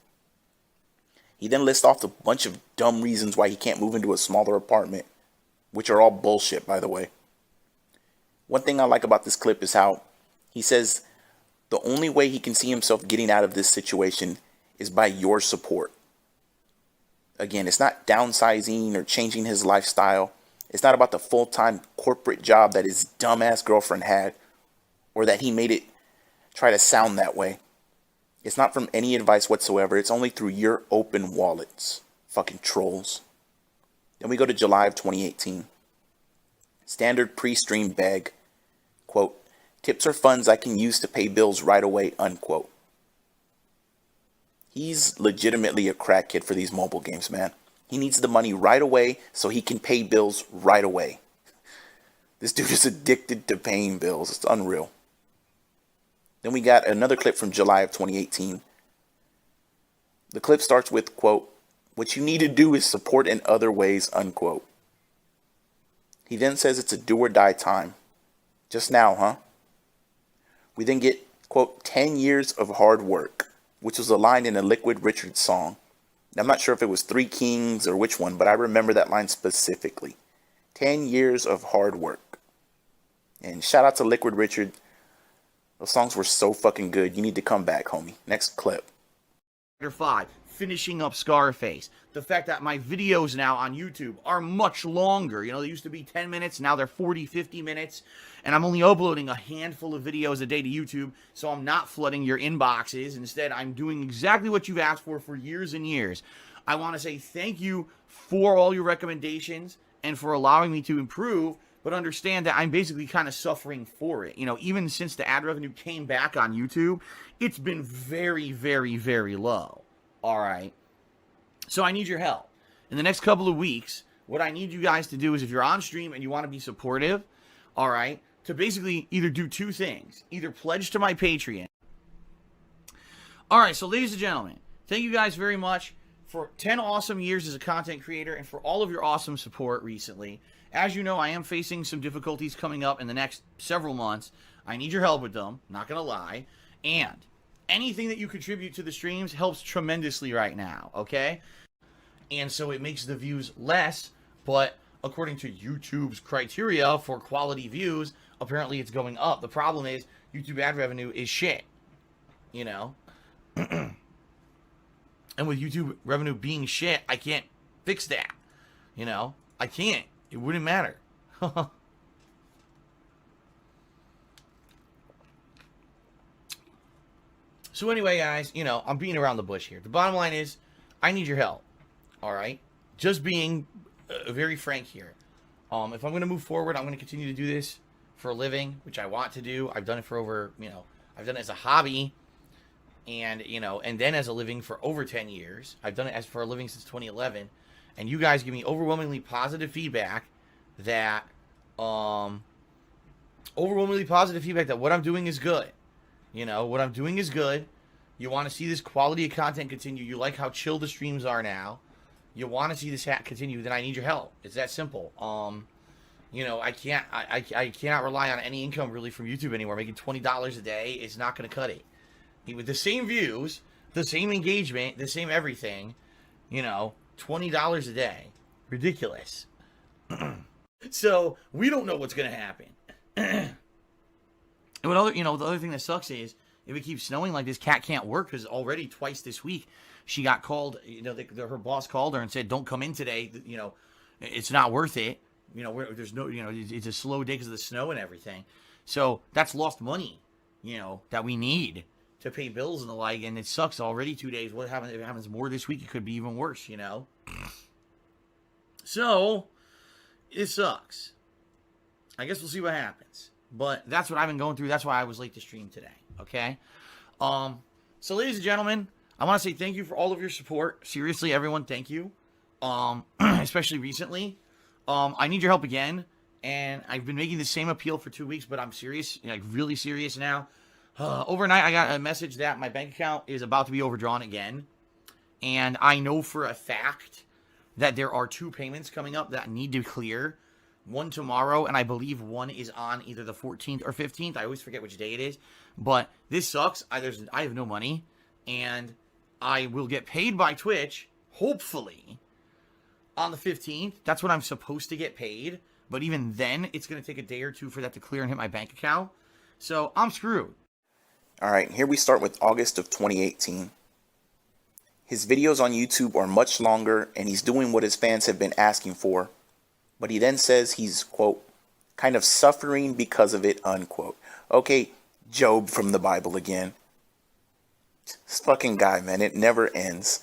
He then lists off a bunch of dumb reasons why he can't move into a smaller apartment, which are all bullshit, by the way. One thing I like about this clip is how he says the only way he can see himself getting out of this situation is by your support. Again, it's not downsizing or changing his lifestyle. It's not about the full-time corporate job that his dumbass girlfriend had, or that he made it try to sound that way. It's not from any advice whatsoever. It's only through your open wallets. Fucking trolls. Then we go to July of 2018. Standard pre-stream beg. Quote, "Tips are funds I can use to pay bills right away," unquote. He's legitimately a crack kid for these mobile games, man. He needs the money right away so he can pay bills right away. This dude is addicted to paying bills. It's unreal. Then we got another clip from July of 2018. The clip starts with, quote, "What you need to do is support in other ways," unquote. He then says it's a do or die time. Just now, huh? We then get, quote, 10 years of hard work, which was a line in a Liquid Richards song. I'm not sure if it was Three Kings or which one, but I remember that line specifically. 10 years of hard work. And shout out to Liquid Richard. Those songs were so fucking good. You need to come back, homie. Next clip.
Chapter 5.
finishing up Scarface. The fact that my videos now on YouTube are much longer. You know, they used to be 10 minutes. Now they're 40, 50 minutes. And I'm only uploading a handful of videos a day to YouTube, so I'm not flooding your inboxes. Instead, I'm doing exactly what you've asked for years and years. I want to say thank you for all your recommendations and for allowing me to improve, but understand that I'm basically kind of suffering for it. You know, even since the ad revenue came back on YouTube, it's been very, very, very low. All right. So I need your help. In the next couple of weeks, what I need you guys to do is, if you're on stream and you want to be supportive, all right, to basically either do two things. Either pledge to my Patreon. All right, so ladies and gentlemen, thank you guys very much for 10 awesome years as a content creator and for all of your awesome support recently. As you know, I am facing some difficulties coming up in the next several months. I need your help with them, not going to lie. And anything that you contribute to the streams helps tremendously right now, okay? And so it makes the views less, but according to YouTube's criteria for quality views, apparently it's going up. The problem is YouTube ad revenue is shit, you know? And with YouTube revenue being shit, I can't fix that, you know? I can't. It wouldn't matter. So anyway, guys, you know, I'm beating around the bush here. The bottom line is, I need your help, all right? Just being very frank here. If I'm going to move forward, I'm going to continue to do this for a living, which I want to do. I've done it for over, you know, I've done it as a hobby, and, you know, and then as a living for over 10 years. I've done it as for a living since 2011, and you guys give me overwhelmingly positive feedback that, what I'm doing is good. You know, what I'm doing is good. You want to see this quality of content continue. You like how chill the streams are now. You want to see this continue, then I need your help. It's that simple. You know, I cannot rely on any income really from YouTube anymore. Making $20 a day is not going to cut it. With the same views, the same engagement, the same everything, you know, $20 a day. Ridiculous. So, we don't know what's going to happen. And what other, you know, the other thing that sucks is, if it keeps snowing like this, Kat can't work, because already twice this week she got called. You know, her boss called her and said, "Don't come in today. You know, it's not worth it. You know, there's no, you know, it's a slow day because of the snow and everything." So that's lost money, you know, that we need to pay bills and the like. And it sucks already 2 days. What happens if it happens more this week? It could be even worse, you know. So it sucks. I guess we'll see what happens. But that's what I've been going through. That's why I was late to stream today. Okay. So ladies and gentlemen, I want to say thank you for all of your support. Seriously, everyone, thank you. Especially recently. I need your help again. And I've been making the same appeal for 2 weeks, but I'm serious, like really serious now. Overnight, I got a message that my bank account is about to be overdrawn again. And I know for a fact that there are 2 payments coming up that need to clear. One tomorrow, and I believe one is on either the 14th or 15th. I always forget which day it is. But this sucks. I have no money. And I will get paid by Twitch, hopefully, on the 15th. That's when I'm supposed to get paid. But even then, it's going to take a day or two for that to clear and hit my bank account. So I'm screwed.
All right, here we start with August of 2018. His videos on YouTube are much longer, and he's doing what his fans have been asking for. But he then says he's, quote, kind of suffering because of it, unquote. Okay, Job from the Bible again. This fucking guy, man, it never ends.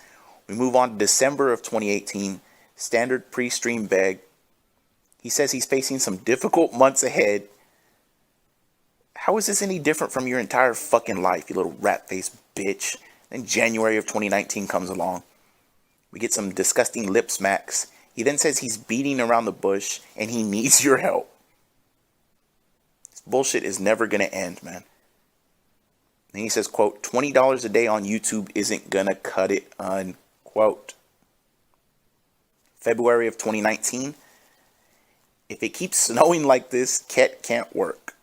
We move on to December of 2018. Standard pre-stream beg. He says he's facing some difficult months ahead. How is this any different from your entire fucking life, you little rat-faced bitch? Then January of 2019 comes along. We get some disgusting lip smacks. He then says he's beating around the bush and he needs your help. This bullshit is never going to end, man. And he says, quote, $20 a day on YouTube isn't going to cut it, unquote. February of 2019. If it keeps snowing like this, Kat can't work.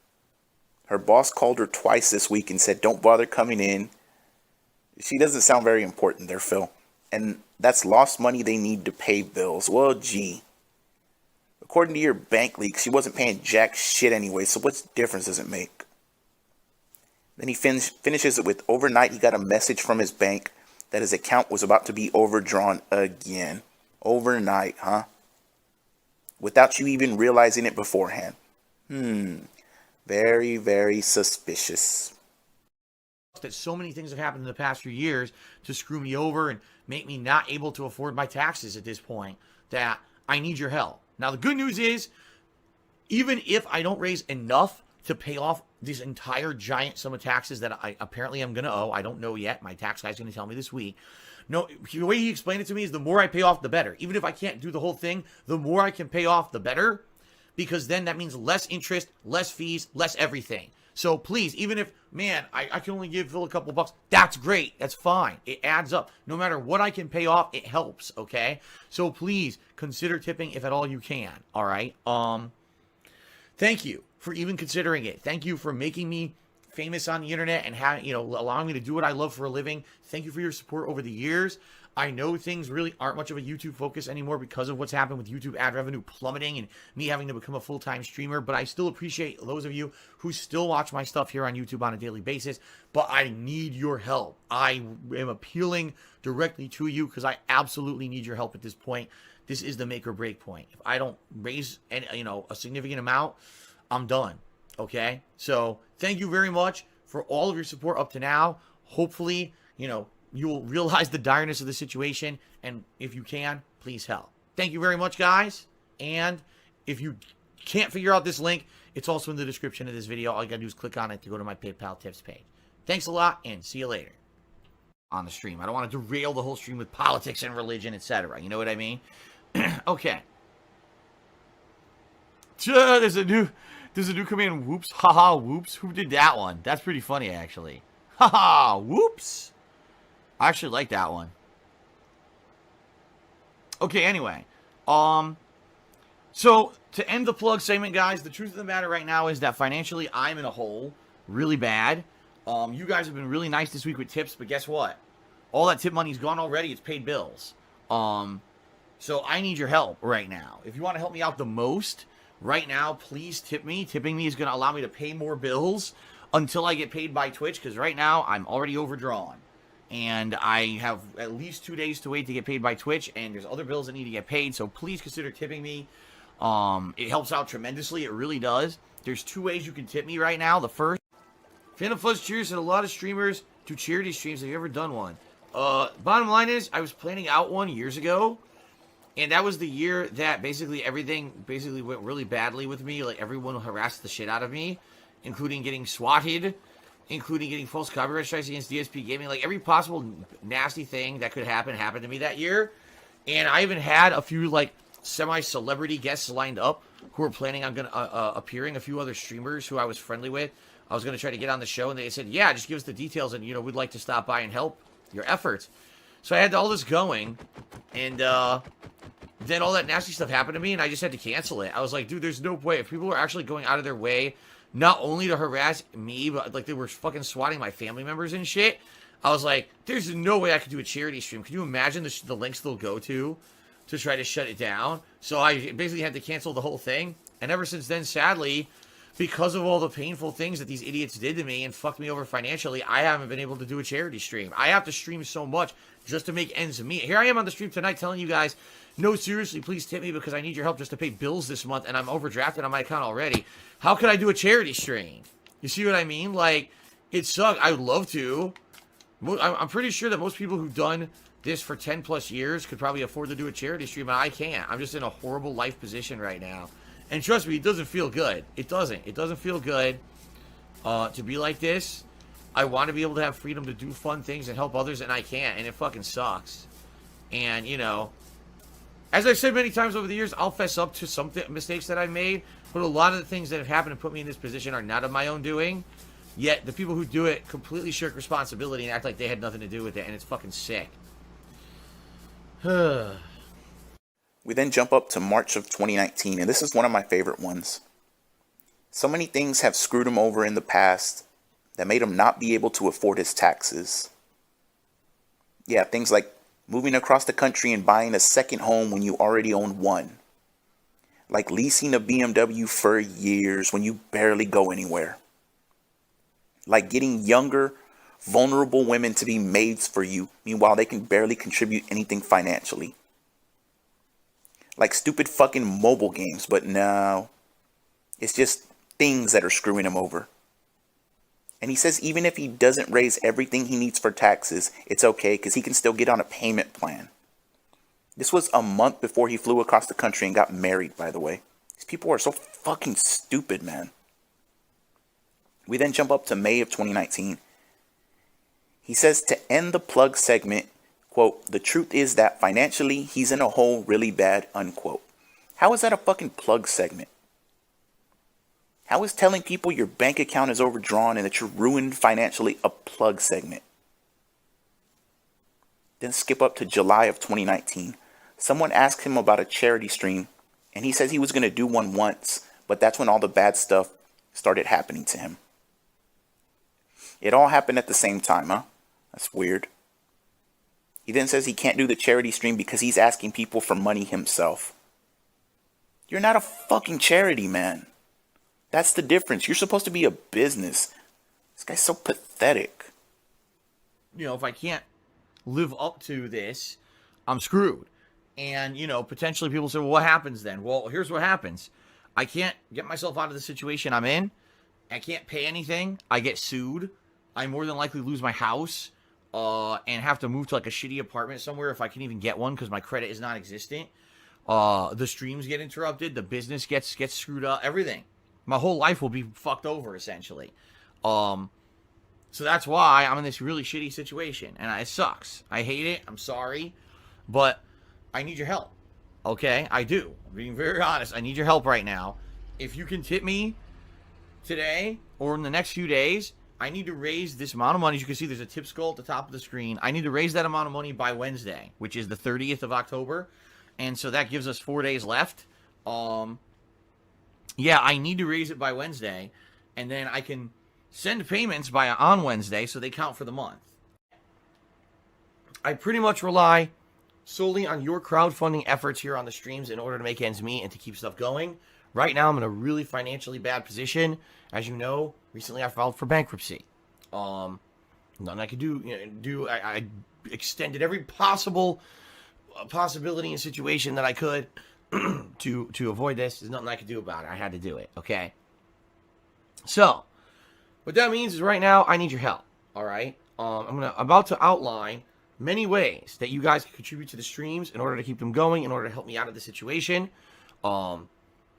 Her boss called her twice this week and said, don't bother coming in. She doesn't sound very important there, Phil. And that's lost money they need to pay bills. Well, gee. According to your bank leaks, she wasn't paying jack shit anyway, so what difference does it make? Then he finishes it with, overnight he got a message from his bank that his account was about to be overdrawn again. Overnight, huh? Without you even realizing it beforehand. Very, very suspicious.
That so many things have happened in the past few years to screw me over and make me not able to afford my taxes at this point, that I need your help. Now, the good news is, even if I don't raise enough to pay off this entire giant sum of taxes that I apparently am going to owe, I don't know yet. My tax guy's going to tell me this week. No, the way he explained it to me is the more I pay off, the better. Even if I can't do the whole thing, the more I can pay off, the better. Because then that means less interest, less fees, less everything. So please, even if, man, I can only give Phil a couple bucks, that's great. That's fine. It adds up. No matter what I can pay off, it helps, okay? So please consider tipping if at all you can, all right? Thank you for even considering it. Thank you for making me famous on the internet and having, allowing me to do what I love for a living. Thank you for your support over the years. I know things really aren't much of a YouTube focus anymore because of what's happened with YouTube ad revenue plummeting and me having to become a full-time streamer, but I still appreciate those of you who still watch my stuff here on YouTube on a daily basis, but I need your help. I am appealing directly to you because I absolutely need your help at this point. This is the make or break point. If I don't raise a significant amount, I'm done. Okay? So thank you very much for all of your support up to now. Hopefully, you will realize the direness of the situation, and if you can, please help. Thank you very much, guys. And if you can't figure out this link, it's also in the description of this video. All you gotta do is click on it to go to my PayPal tips page. Thanks a lot, and see you later on the stream. I don't want to derail the whole stream with politics and religion, etc. You know what I mean? Okay. There's a new command, whoops, haha, whoops. Who did that one? That's pretty funny, actually. Haha, whoops. I actually like that one. Okay, anyway. So, to end the plug segment, guys, the truth of the matter right now is that financially, I'm in a hole. Really bad. You guys have been really nice this week with tips, but guess what? All that tip money's gone already. It's paid bills. So, I need your help right now. If you want to help me out the most, right now, please tip me. Tipping me is going to allow me to pay more bills until I get paid by Twitch, because right now, I'm already overdrawn. And I have at least 2 days to wait to get paid by Twitch, and there's other bills that need to get paid, so please consider tipping me. It helps out tremendously, it really does. There's 2 ways you can tip me right now. The first, Phantom Fuzz Cheers said a lot of streamers do charity streams. Have you ever done one? Bottom line is, I was planning out one years ago, and that was the year that everything went really badly with me. Like, everyone harassed the shit out of me, including getting swatted, including getting false copyright strikes against DSP Gaming. Like, every possible nasty thing that could happen happened to me that year. And I even had a few, semi-celebrity guests lined up who were planning on appearing. A few other streamers who I was friendly with. I was going to try to get on the show, and they said, yeah, just give us the details, and, we'd like to stop by and help your efforts. So I had all this going, and then all that nasty stuff happened to me, and I just had to cancel it. I was like, dude, there's no way. If people were actually going out of their way not only to harass me, but, they were fucking swatting my family members and shit, I was like, there's no way I could do a charity stream. Can you imagine the links they'll go to try to shut it down? So I basically had to cancel the whole thing. And ever since then, sadly, because of all the painful things that these idiots did to me and fucked me over financially, I haven't been able to do a charity stream. I have to stream so much just to make ends meet. Here I am on the stream tonight telling you guys, no, seriously, please tip me because I need your help just to pay bills this month, and I'm overdrafted on my account already. How could I do a charity stream? You see what I mean? Like, it sucks. I would love to. I'm pretty sure that most people who've done this for 10 plus years could probably afford to do a charity stream, and I can't. I'm just in a horrible life position right now. And trust me, it doesn't feel good. It doesn't. It doesn't feel good to be like this. I want to be able to have freedom to do fun things and help others, and I can't, and it fucking sucks. And, as I've said many times over the years, I'll fess up to some mistakes that I've made, but a lot of the things that have happened and put me in this position are not of my own doing. Yet, the people who do it completely shirk responsibility and act like they had nothing to do with it, and it's fucking sick.
We then jump up to March of 2019, and this is one of my favorite ones. So many things have screwed him over in the past that made him not be able to afford his taxes. Yeah, things like moving across the country and buying a second home when you already own one. Like leasing a BMW for years when you barely go anywhere. Like getting younger vulnerable women to be maids for you. Meanwhile, they can barely contribute anything financially. Like stupid fucking mobile games, but no. It's just things that are screwing him over. And he says even if he doesn't raise everything he needs for taxes, it's okay because he can still get on a payment plan. This was a month before he flew across the country and got married, by the way. These people are so fucking stupid, man. We then jump up to May of 2019. He says to end the plug segment, quote, the truth is that financially he's in a hole really bad, unquote. How is that a fucking plug segment? How is telling people your bank account is overdrawn and that you're ruined financially a plug segment? Then skip up to July of 2019. Someone asked him about a charity stream, and he says he was going to do one once, but that's when all the bad stuff started happening to him. It all happened at the same time, huh? That's weird. He then says he can't do the charity stream because he's asking people for money himself. You're not a fucking charity, man. That's the difference. You're supposed to be a business. This guy's so pathetic.
You know, if I can't live up to this, I'm screwed. And, you know, potentially people say, well, what happens then? Well, here's what happens. I can't get myself out of the situation I'm in. I can't pay anything. I get sued. I more than likely lose my house and have to move to like a shitty apartment somewhere if I can even get one because my credit is non-existent. The streams get interrupted. The business gets screwed up. Everything. My whole life will be fucked over, essentially. So that's why I'm in this really shitty situation. And it sucks. I hate it. I'm sorry. But I need your help. Okay? I do. I'm being very honest. I need your help right now. If you can tip me today or in the next few days, I need to raise this amount of money. As you can see, there's a tip skull at the top of the screen. I need to raise that amount of money by Wednesday, which is the 30th of October. And so that gives us 4 days left. Yeah, I need to raise it by Wednesday, and then I can send payments on Wednesday so they count for the month. I pretty much rely solely on your crowdfunding efforts here on the streams in order to make ends meet and to keep stuff going. Right now, I'm in a really financially bad position. As you know, recently I filed for bankruptcy. Nothing I could do. I extended every possible possibility and situation that I could to avoid this. There's nothing I could do about it. I had to do it, okay? So, what that means is right now, I need your help, all right? I'm about to outline many ways that you guys can contribute to the streams in order to keep them going, in order to help me out of the situation. You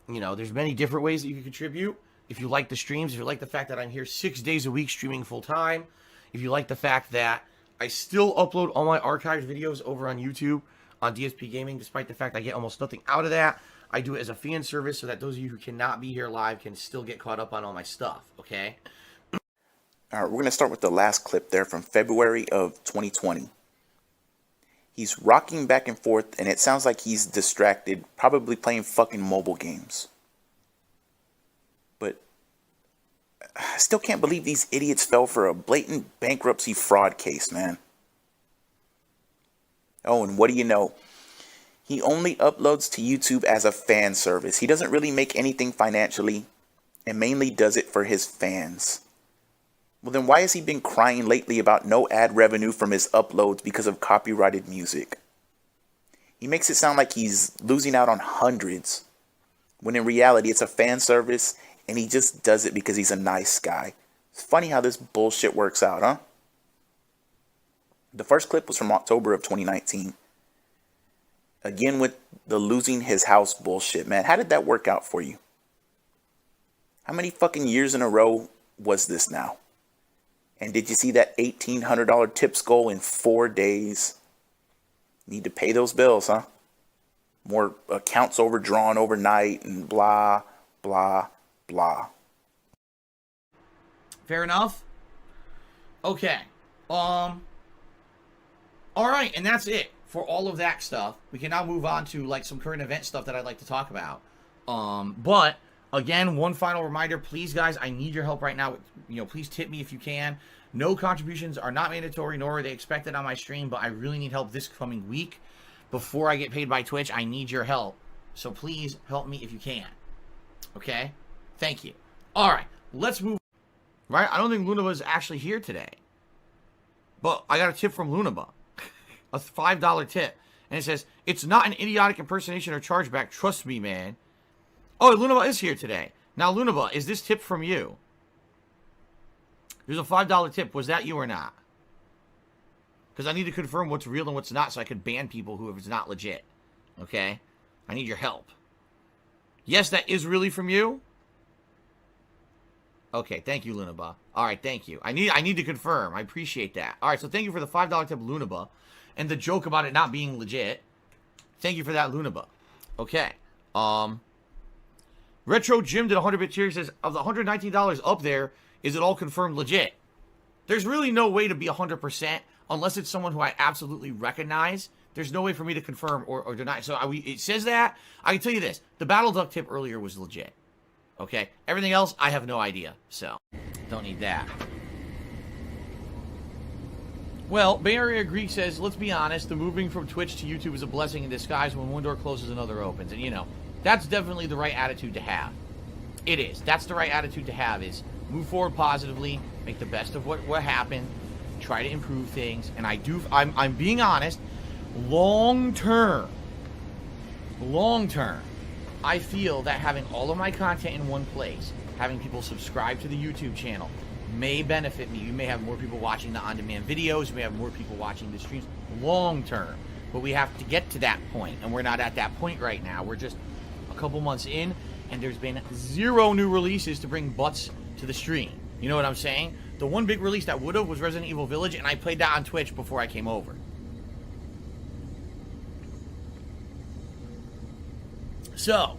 know, there's many different ways that you can contribute. If you like the streams, if you like the fact that I'm here 6 days a week streaming full time, if you like the fact that I still upload all my archived videos over on YouTube on DSP Gaming, despite the fact I get almost nothing out of that. I do it as a fan service so that those of you who cannot be here live can still get caught up on all my stuff, okay?
All right, we're going to start with the last clip there from February of 2020. He's rocking back and forth, and it sounds like he's distracted, probably playing fucking mobile games. But I still can't believe these idiots fell for a blatant bankruptcy fraud case, man. Oh, and what do you know? He only uploads to YouTube as a fan service. He doesn't really make anything financially, and mainly does it for his fans. Well, then why has he been crying lately about no ad revenue from his uploads because of copyrighted music? He makes it sound like he's losing out on hundreds, when in reality it's a fan service and he just does it because he's a nice guy. It's funny how this bullshit works out, huh? The first clip was from October of 2019. Again with the losing his house bullshit, man. How did that work out for you? How many fucking years in a row was this now? And did you see that $1,800 tip skull in 4 days? Need to pay those bills, huh? More accounts overdrawn overnight and blah, blah, blah.
Fair enough? Okay. Alright, and that's it for all of that stuff. We can now move on to like some current event stuff that I'd like to talk about. But again, one final reminder, please guys, I need your help right now. You know, please tip me if you can. No contributions are not mandatory, nor are they expected on my stream, but I really need help this coming week. Before I get paid by Twitch, I need your help. So please help me if you can. Okay? Thank you. Alright, let's move. Right? I don't think Luna was actually here today. But I got a tip from Lunaba, a $5 tip. And it says, it's not an idiotic impersonation or chargeback. Trust me, man. Oh, Lunaba is here today. Now, Lunaba, is this tip from you? There's a $5 tip. Was that you or not? Because I need to confirm what's real and what's not so I could ban people who if it's not legit. Okay? I need your help. Yes, that is really from you? Okay, thank you, Lunaba. All right, thank you. I need to confirm. I appreciate that. All right, so thank you for the $5 tip, Lunaba. And the joke about it not being legit. Thank you for that, Lunaba. Okay. Retro Jim did 100-bit cheer. Says, of the $119 up there, is it all confirmed legit? There's really no way to be 100% unless it's someone who I absolutely recognize. There's no way for me to confirm or deny. So it says that. I can tell you this. The Battle Duck tip earlier was legit. Okay? Everything else, I have no idea. So, don't need that. Well, Bay Area Greek says, let's be honest, the moving from Twitch to YouTube is a blessing in disguise. When one door closes, another opens. And, you know, that's definitely the right attitude to have. It is. That's the right attitude to have, is move forward positively, make the best of what happened, try to improve things. And I'm being honest, long term, I feel that having all of my content in one place, having people subscribe to the YouTube channel, may benefit me. You may have more people watching the on-demand videos. You may have more people watching the streams long term. But we have to get to that point, and we're not at that point right now. We're just a couple months in, and there's been 0 new releases to bring butts to the stream. You know what I'm saying? The one big release that would have was Resident Evil Village, and I played that on Twitch before I came over. So,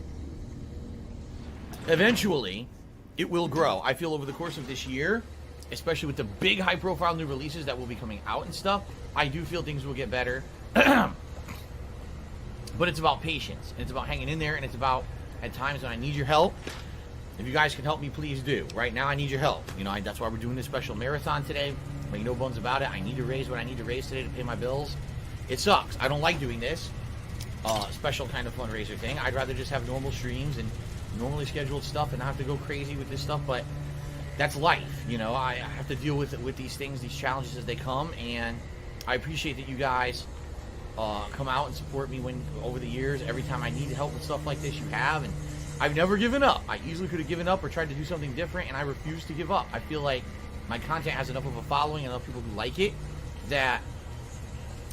eventually, it will grow. I feel over the course of this year, especially with the big high-profile new releases that will be coming out and stuff, I do feel things will get better. But it's about patience, and it's about hanging in there, and it's about, at times when I need your help, if you guys can help me, please do. Right now, I need your help. You know, that's why we're doing this special marathon today. Make no bones about it. I need to raise what I need to raise today to pay my bills. It sucks. I don't like doing this special kind of fundraiser thing. I'd rather just have normal streams and normally scheduled stuff and not have to go crazy with this stuff, but that's life. You know, I have to deal with these things, these challenges as they come, and I appreciate that you guys come out and support me over the years. Every time I need help with stuff like this, you have, and I've never given up. I easily could have given up or tried to do something different, and I refuse to give up. I feel like my content has enough of a following and enough people who like it that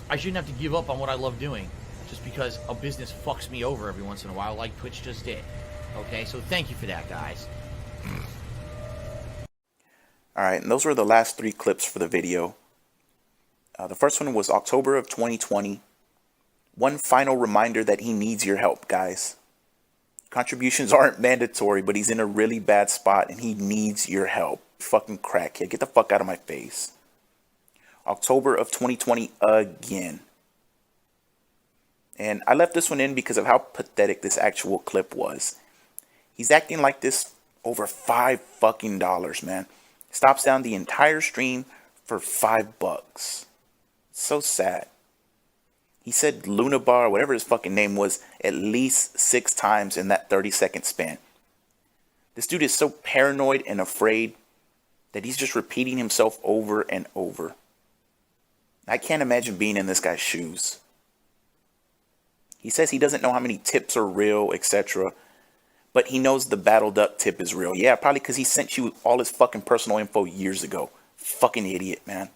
I shouldn't have to give up on what I love doing just because a business fucks me over every once in a while like Twitch just did. Okay, so thank you for that, guys.
Alright, and those were the last 3 clips for the video. The first one was October of 2020. One final reminder that he needs your help, guys. Contributions aren't mandatory, but he's in a really bad spot and he needs your help. Fucking crackhead, get the fuck out of my face. October of 2020 again. And I left this one in because of how pathetic this actual clip was. He's acting like this over $5 fucking dollars, man. Stops down the entire stream for $5. So sad. He said Lunabar, whatever his fucking name was, at least 6 times in that 30-second span. This dude is so paranoid and afraid that he's just repeating himself over and over. I can't imagine being in this guy's shoes. He says he doesn't know how many tips are real, etc. But he knows the Battle Duck tip is real. Yeah, probably because he sent you all his fucking personal info years ago. Fucking idiot, man.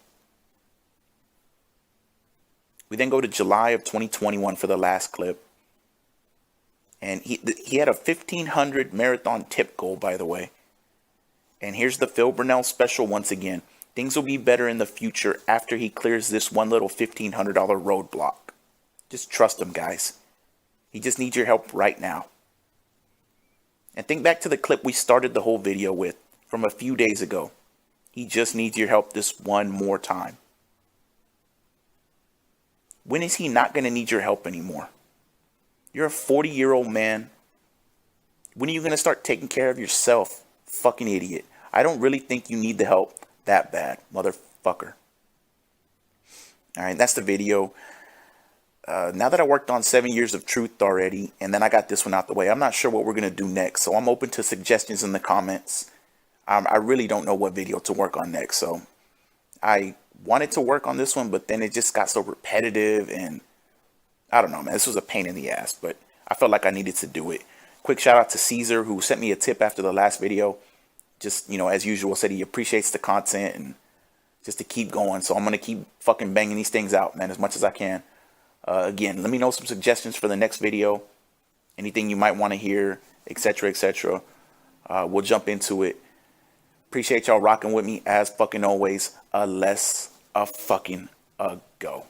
We then go to July of 2021 for the last clip. And he had a 1,500 marathon tip goal, by the way. And here's the Phil Burnell special once again. Things will be better in the future after he clears this one little $1,500 roadblock. Just trust him, guys. He just needs your help right now. And think back to the clip we started the whole video with from a few days ago. He just needs your help this one more time. When is he not going to need your help anymore? You're a 40-year-old man. When are you going to start taking care of yourself? Fucking idiot. I don't really think you need the help that bad, motherfucker. Alright, that's the video. Now that I worked on 7 years of truth already, and then I got this one out the way, I'm not sure what we're going to do next. So I'm open to suggestions in the comments. I really don't know what video to work on next. So I wanted to work on this one, but then it just got so repetitive, and I don't know, man. This was a pain in the ass, but I felt like I needed to do it. Quick shout out to Caesar, who sent me a tip after the last video. Just, you know, as usual, said he appreciates the content and just to keep going. So I'm going to keep fucking banging these things out, man, as much as I can. Again, let me know some suggestions for the next video. Anything you might want to hear, etc., etc. We'll jump into it. Appreciate y'all rocking with me as fucking always. Let's fucking go.